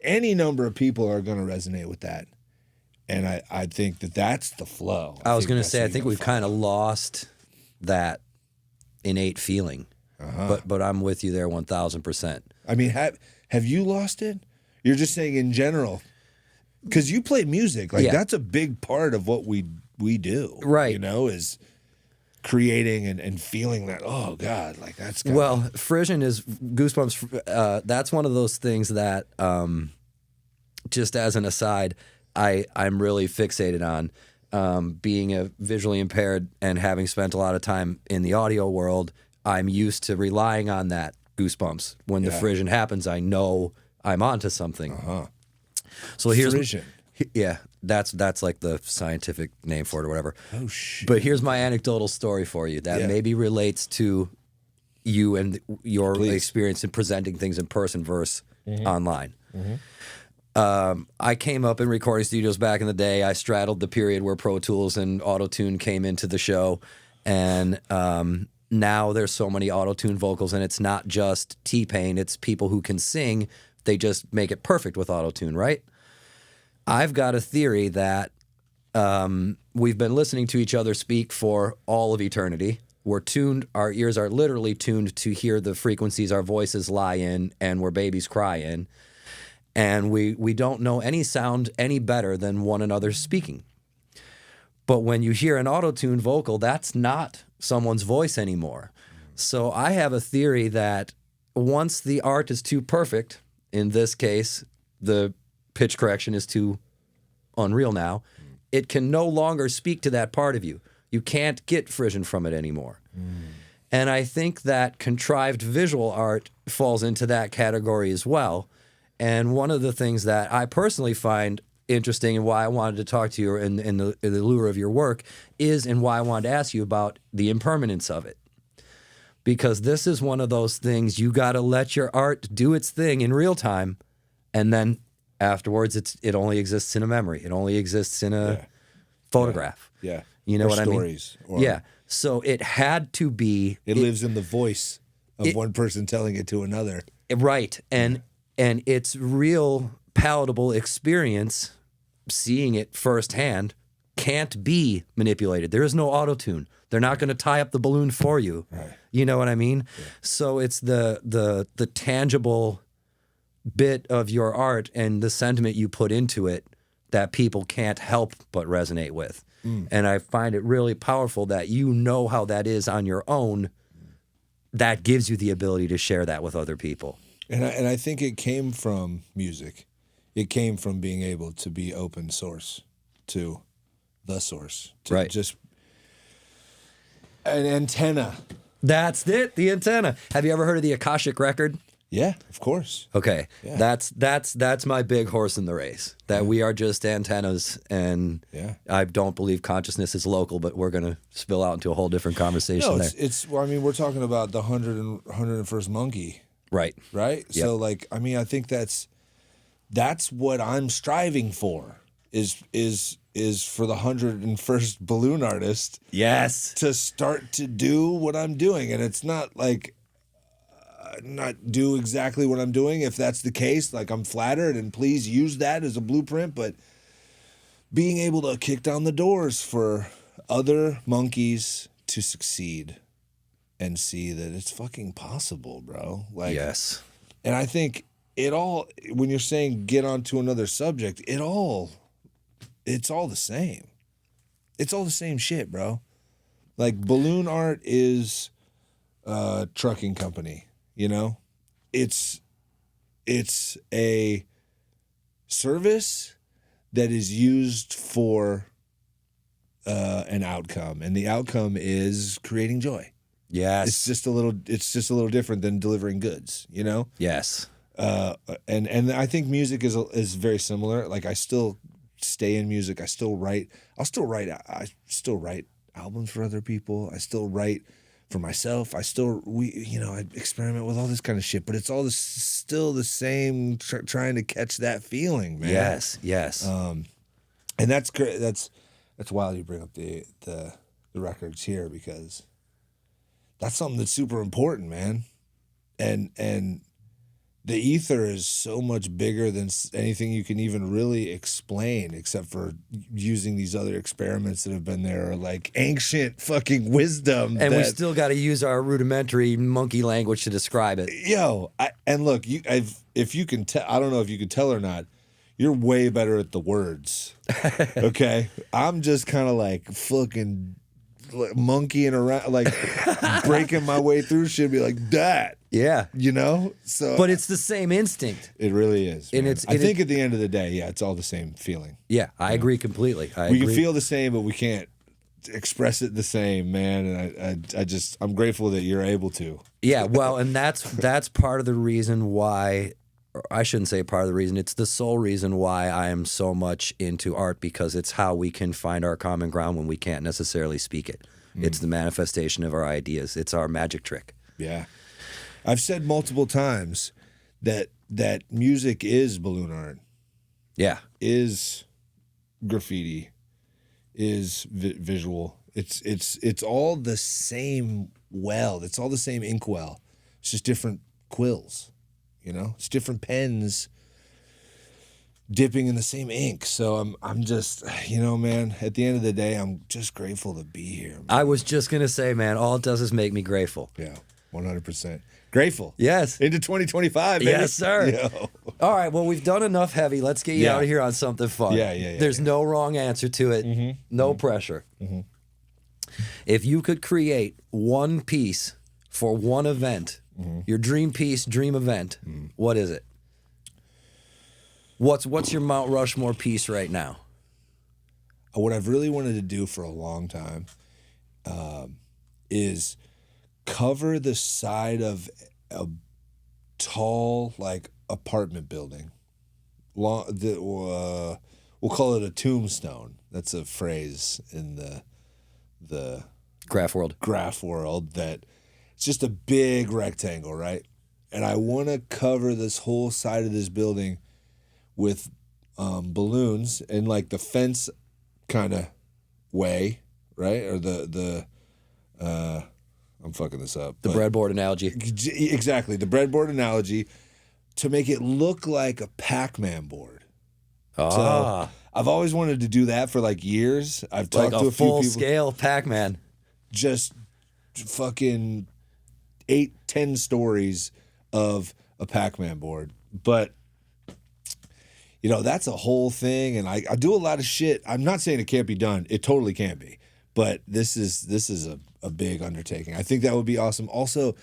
[SPEAKER 2] Any number of people are going to resonate with that. And I think that's the flow.
[SPEAKER 1] I was going to say, I think we've kind of lost that innate feeling. But I'm with you there 1,000%.
[SPEAKER 2] I mean, have you lost it? You're just saying in general. Because you play music. Like, that's a big part of what we do.
[SPEAKER 1] Right.
[SPEAKER 2] You know, is creating and feeling that, oh God, like that's
[SPEAKER 1] well, Frisian is goosebumps. That's one of those things that, just as an aside, I'm really fixated on. Being a visually impaired and having spent a lot of time in the audio world, I'm used to relying on that goosebumps. When the Frisian happens, I know I'm onto something. So here's
[SPEAKER 2] Frisian.
[SPEAKER 1] Yeah, that's like the scientific name for it or whatever.
[SPEAKER 2] Oh shit.
[SPEAKER 1] But here's my anecdotal story for you that maybe relates to you and your experience in presenting things in person versus online. I came up in recording studios back in the day. I straddled the period where Pro Tools and Auto-Tune came into the show. And now there's so many Auto-Tune vocals, and it's not just T-Pain. It's people who can sing. They just make it perfect with Auto-Tune, right? I've got a theory that we've been listening to each other speak for all of eternity. We're tuned, our ears are literally tuned to hear the frequencies our voices lie in and where babies cry in. And we don't know any sound any better than one another speaking. But when you hear an auto-tune vocal, that's not someone's voice anymore. So I have a theory that once the art is too perfect, in this case, the pitch correction is too unreal now, it can no longer speak to that part of you. You can't get frisson from it anymore. And I think that contrived visual art falls into that category as well. And one of the things that I personally find interesting and why I wanted to talk to you in the allure of your work is, and why I wanted to ask you about the impermanence of it. Because this is one of those things you got to let your art do its thing in real time, and then afterwards it only exists in a memory. It only exists in a photograph.
[SPEAKER 2] Yeah.
[SPEAKER 1] You know
[SPEAKER 2] or
[SPEAKER 1] what
[SPEAKER 2] stories,
[SPEAKER 1] I mean? Yeah. So it had to be.
[SPEAKER 2] It lives in the voice of one person telling it to another.
[SPEAKER 1] Right. And its real palatable experience, seeing it firsthand, can't be manipulated. There is no auto-tune. They're not going to tie up the balloon for you.
[SPEAKER 2] Right.
[SPEAKER 1] You know what I mean? Yeah. So it's the tangible bit of your art and the sentiment you put into it that people can't help but resonate with. And I find it really powerful that you know how that is on your own. That gives you the ability to share that with other people.
[SPEAKER 2] And I think it came from music. It came from being able to be open source to the source. To just an antenna.
[SPEAKER 1] That's it, the antenna. Have you ever heard of the Akashic record?
[SPEAKER 2] Yeah, of course.
[SPEAKER 1] Okay,
[SPEAKER 2] yeah.
[SPEAKER 1] That's my big horse in the race. That we are just antennas, and I don't believe consciousness is local. But we're gonna spill out into a whole different conversation.
[SPEAKER 2] No,
[SPEAKER 1] there.
[SPEAKER 2] it's. Well, I mean, we're talking about the 101st monkey,
[SPEAKER 1] right?
[SPEAKER 2] Right.
[SPEAKER 1] Yep.
[SPEAKER 2] So, like, I mean, I think that's what I'm striving for. Is for the 101st balloon artist,
[SPEAKER 1] yes,
[SPEAKER 2] to start to do what I'm doing, and it's not like. Not do exactly what I'm doing. If that's the case, like, I'm flattered, and please use that as a blueprint, but being able to kick down the doors for other monkeys to succeed and see that it's fucking possible, bro. Like,
[SPEAKER 1] yes.
[SPEAKER 2] And I think it all, when you're saying get onto another subject, it's all the same. It's all the same shit, bro. Like, balloon art is a trucking company. You know, it's a service that is used for an outcome, and the outcome is creating joy.
[SPEAKER 1] Yes,
[SPEAKER 2] it's just a little different than delivering goods. You know.
[SPEAKER 1] Yes.
[SPEAKER 2] And I think music is very similar. Like, I still stay in music. I still write. I still write albums for other people. I still write for myself. I experiment with all this kind of shit, but it's all still the same, trying to catch that feeling, man.
[SPEAKER 1] Yes.
[SPEAKER 2] And that's great. That's wild you bring up the records here, because that's something that's super important, man. And the ether is so much bigger than anything you can even really explain, except for using these other experiments that have been there, like ancient fucking wisdom.
[SPEAKER 1] And we still got to use our rudimentary monkey language to describe it.
[SPEAKER 2] Look, if you can tell, I don't know if you can tell or not, you're way better at the words. Okay? I'm just kind of like fucking monkeying around, like breaking my way through shit, be like that.
[SPEAKER 1] Yeah.
[SPEAKER 2] You know? So,
[SPEAKER 1] but it's the same instinct.
[SPEAKER 2] It really is.
[SPEAKER 1] And
[SPEAKER 2] I think at the end of the day, it's all the same feeling.
[SPEAKER 1] Yeah, I agree completely.
[SPEAKER 2] We can feel the same, but we can't express it the same, man. And I'm grateful that you're able to.
[SPEAKER 1] Yeah, well, and that's part of the reason why, or I shouldn't say part of the reason, it's the sole reason why I am so much into art, because it's how we can find our common ground when we can't necessarily speak it. It's the manifestation of our ideas. It's our magic trick.
[SPEAKER 2] Yeah. I've said multiple times that music is balloon art.
[SPEAKER 1] Yeah.
[SPEAKER 2] Is graffiti, is visual. It's all the same weld. It's all the same inkwell. It's just different quills, you know? It's different pens dipping in the same ink. So I'm just, man, at the end of the day, I'm just grateful to be here, man.
[SPEAKER 1] I was just going to say, man, all it does is make me grateful.
[SPEAKER 2] Yeah. 100%. Grateful.
[SPEAKER 1] Yes.
[SPEAKER 2] Into 2025, baby.
[SPEAKER 1] Yes, sir.
[SPEAKER 2] Yo.
[SPEAKER 1] All right, well, we've done enough heavy. Let's get you
[SPEAKER 2] Yeah.
[SPEAKER 1] out of here on something fun.
[SPEAKER 2] Yeah.
[SPEAKER 1] There's no wrong answer to it. No pressure. If you could create one piece for one event, your dream piece, dream event, what is it? What's your Mount Rushmore piece right now?
[SPEAKER 2] What I've really wanted to do for a long time is cover the side of a tall, like, apartment building. We'll call it a tombstone. That's a phrase in the
[SPEAKER 1] Graph world.
[SPEAKER 2] graph world, that it's just a big rectangle, right? And I want to cover this whole side of this building with balloons and, like, the fence kind of way, right? Or the I'm fucking this up.
[SPEAKER 1] The breadboard analogy.
[SPEAKER 2] Exactly, the breadboard analogy, to make it look like a Pac-Man board. So I've always wanted to do that for, like, years. I've talked
[SPEAKER 1] like
[SPEAKER 2] to
[SPEAKER 1] a
[SPEAKER 2] a few people.
[SPEAKER 1] full-scale Pac-Man.
[SPEAKER 2] Just fucking 8-10 stories of a Pac-Man board. But, you know, that's a whole thing, and I do a lot of shit. I'm not saying it can't be done. It totally can be. But this is a big undertaking. I think that would be awesome. Also,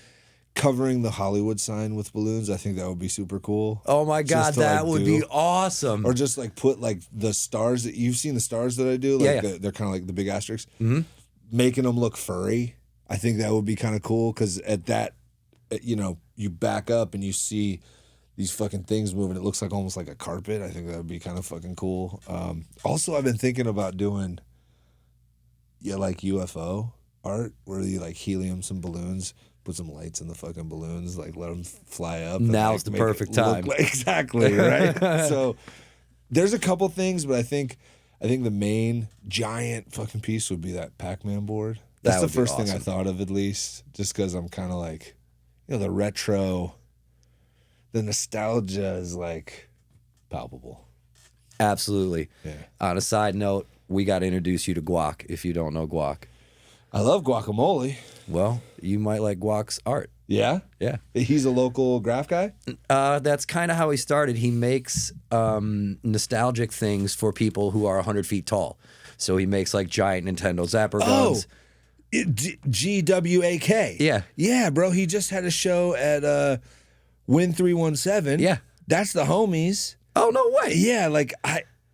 [SPEAKER 2] covering the Hollywood sign with balloons, I think that would be super cool.
[SPEAKER 1] Oh my God,
[SPEAKER 2] Just to,
[SPEAKER 1] that
[SPEAKER 2] like,
[SPEAKER 1] would be awesome.
[SPEAKER 2] Or just, like, put, like, the stars that you've seen, the stars that I do, like,
[SPEAKER 1] Yeah.
[SPEAKER 2] they're kind of like the big asterisks, making them look furry. I think that would be kind of cool, because at that, you know, you back up and you see these fucking things moving. It looks like almost like a carpet. I think that would be kind of fucking cool. Also, I've been thinking about doing, like, UFO art, where you, like, helium some balloons, put some lights in the fucking balloons, like, let them fly up. And,
[SPEAKER 1] Now's
[SPEAKER 2] like,
[SPEAKER 1] the
[SPEAKER 2] make
[SPEAKER 1] perfect
[SPEAKER 2] it look
[SPEAKER 1] time.
[SPEAKER 2] like, exactly, right? So there's a couple things, but I think the main giant fucking piece would be that Pac-Man board. That's
[SPEAKER 1] That
[SPEAKER 2] the
[SPEAKER 1] would be
[SPEAKER 2] first thing I
[SPEAKER 1] awesome.
[SPEAKER 2] thought of, at least, just because I'm kind of like, you know, the retro, the nostalgia is, like, palpable.
[SPEAKER 1] Absolutely.
[SPEAKER 2] Yeah.
[SPEAKER 1] On a side note, we got to introduce you to Guac if you don't know Guac.
[SPEAKER 2] I love guacamole.
[SPEAKER 1] Well, you might like Guac's art.
[SPEAKER 2] Yeah?
[SPEAKER 1] Yeah.
[SPEAKER 2] He's a local graph guy?
[SPEAKER 1] That's kind of how he started. He makes nostalgic things for people who are 100 feet tall. So he makes, like, giant Nintendo Zapper guns.
[SPEAKER 2] GWAK.
[SPEAKER 1] Yeah.
[SPEAKER 2] Yeah, bro. He just had a show at Win 317.
[SPEAKER 1] Yeah.
[SPEAKER 2] That's the homies.
[SPEAKER 1] Oh, no way.
[SPEAKER 2] Yeah, like,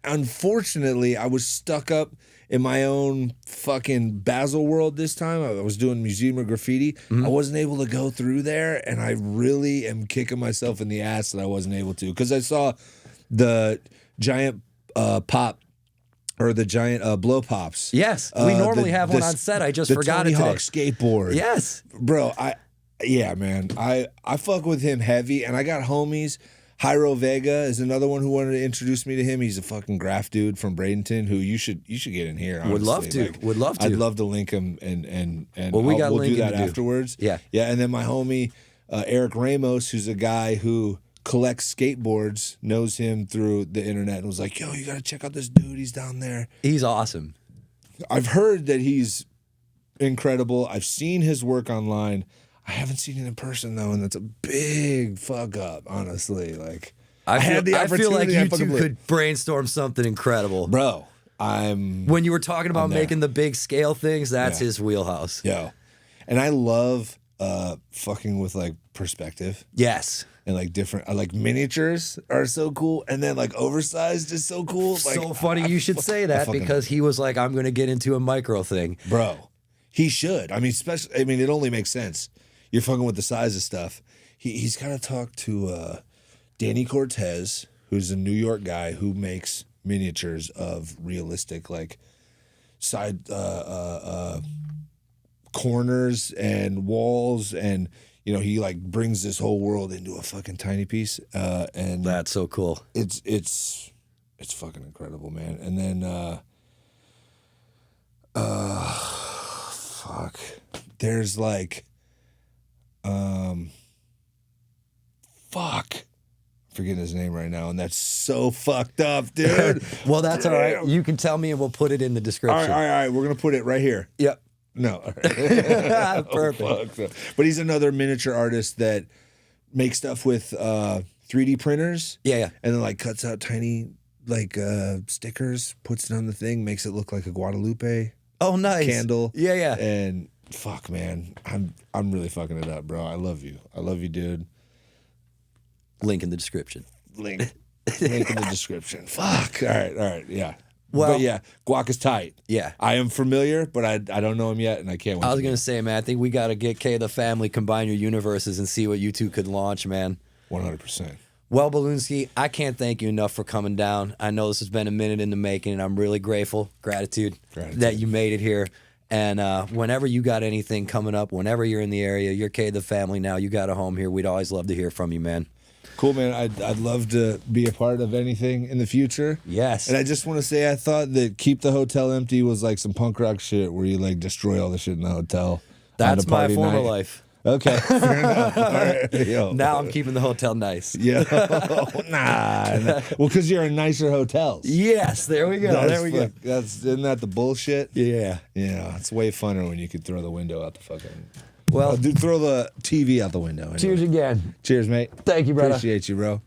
[SPEAKER 2] unfortunately, I was stuck up in my own fucking Basel world this time. I was doing museum of graffiti. I wasn't able to go through there, and I really am kicking myself in the ass that I wasn't able to, because I saw the giant pop, or the giant blow pops.
[SPEAKER 1] Yes. We normally have one on set. I just forgot
[SPEAKER 2] Tony
[SPEAKER 1] it today.
[SPEAKER 2] Hawk skateboard.
[SPEAKER 1] Yes.
[SPEAKER 2] Bro, man, I fuck with him heavy, and I got homies. Jairo Vega is another one who wanted to introduce me to him. He's a fucking graph dude from Bradenton who you should get in here. Honestly.
[SPEAKER 1] Would love to.
[SPEAKER 2] Like,
[SPEAKER 1] Would love to.
[SPEAKER 2] I'd love to link him and
[SPEAKER 1] Well, we'll do
[SPEAKER 2] linking
[SPEAKER 1] that
[SPEAKER 2] to do. Afterwards.
[SPEAKER 1] Yeah.
[SPEAKER 2] Yeah, and then my homie Eric Ramos, who's a guy who collects skateboards, knows him through the internet, and was like, "Yo, you got to check out this dude. He's down there."
[SPEAKER 1] He's awesome.
[SPEAKER 2] I've heard that he's incredible. I've seen his work online. I haven't seen it in person though, and that's a big fuck up, honestly. Like,
[SPEAKER 1] I feel like you
[SPEAKER 2] fucking
[SPEAKER 1] two could brainstorm something incredible.
[SPEAKER 2] bro. I'm
[SPEAKER 1] When you were talking about
[SPEAKER 2] there.
[SPEAKER 1] making the big scale things, that's
[SPEAKER 2] Yeah.
[SPEAKER 1] his wheelhouse.
[SPEAKER 2] yo, and I love fucking with, like, perspective
[SPEAKER 1] Yes.
[SPEAKER 2] and, like, different. Like, miniatures are so cool, and then, like, oversized is so cool. Like,
[SPEAKER 1] So funny you should say that,
[SPEAKER 2] fucking-
[SPEAKER 1] because he was like, I'm going to get into a micro thing.
[SPEAKER 2] bro, he should. I mean, especially. I mean, it only makes sense. You're fucking with the size of stuff. He's got to talk to Danny Cortez, who's a New York guy who makes miniatures of realistic, like, side corners and walls, and, you know, he, like, brings this whole world into a fucking tiny piece, and
[SPEAKER 1] That's so cool.
[SPEAKER 2] it's fucking incredible, man. And then fuck, there's, like, fuck, I'm forgetting his name right now, and that's so fucked up, dude.
[SPEAKER 1] Well, that's all right.
[SPEAKER 2] Damn.
[SPEAKER 1] You can tell me and we'll put it in the
[SPEAKER 2] all
[SPEAKER 1] description.
[SPEAKER 2] right, we're gonna put it right here.
[SPEAKER 1] Yep.
[SPEAKER 2] No.
[SPEAKER 1] Perfect.
[SPEAKER 2] Fuck. But he's another miniature artist that makes stuff with 3D printers.
[SPEAKER 1] Yeah.
[SPEAKER 2] And then like cuts out tiny like stickers, puts it on the thing, makes it look like a Guadalupe
[SPEAKER 1] Oh, nice.
[SPEAKER 2] candle.
[SPEAKER 1] Yeah.
[SPEAKER 2] And fuck, man, I'm really fucking it up, bro. I love you, dude.
[SPEAKER 1] Link in the description.
[SPEAKER 2] Link in the description. Fuck. All right. Yeah.
[SPEAKER 1] Well,
[SPEAKER 2] but yeah, Guac is tight.
[SPEAKER 1] Yeah.
[SPEAKER 2] I am familiar, but I don't know him yet, and I can't wait.
[SPEAKER 1] I was going to say, man, I think we got to get K the family, combine your universes, and see what you two could launch, man.
[SPEAKER 2] 100%.
[SPEAKER 1] Well, Balloonski, I can't thank you enough for coming down. I know this has been a minute in the making, and I'm really gratitude that you made it here. And whenever you got anything coming up, whenever you're in the area, you're K the family now. You got a home here. We'd always love to hear from you, man.
[SPEAKER 2] Cool, man. I'd love to be a part of anything in the future.
[SPEAKER 1] Yes.
[SPEAKER 2] And I just want to say, I thought that Keep the Hotel Empty was like some punk rock shit where you like destroy all the shit in the hotel.
[SPEAKER 1] That's my
[SPEAKER 2] party
[SPEAKER 1] former
[SPEAKER 2] night.
[SPEAKER 1] life.
[SPEAKER 2] Okay, fair enough. All right. Yo.
[SPEAKER 1] Now I'm keeping the hotel nice.
[SPEAKER 2] Yeah. Nah. Well, because you're in nicer hotels.
[SPEAKER 1] Yes, there we go. Go.
[SPEAKER 2] Isn't that the bullshit?
[SPEAKER 1] Yeah.
[SPEAKER 2] Yeah, it's way funner when you could throw the window out the fucking.
[SPEAKER 1] Well,
[SPEAKER 2] Dude, throw the TV out the window. Anyway.
[SPEAKER 1] cheers again.
[SPEAKER 2] Cheers, mate.
[SPEAKER 1] Thank you, brother.
[SPEAKER 2] Appreciate you, bro.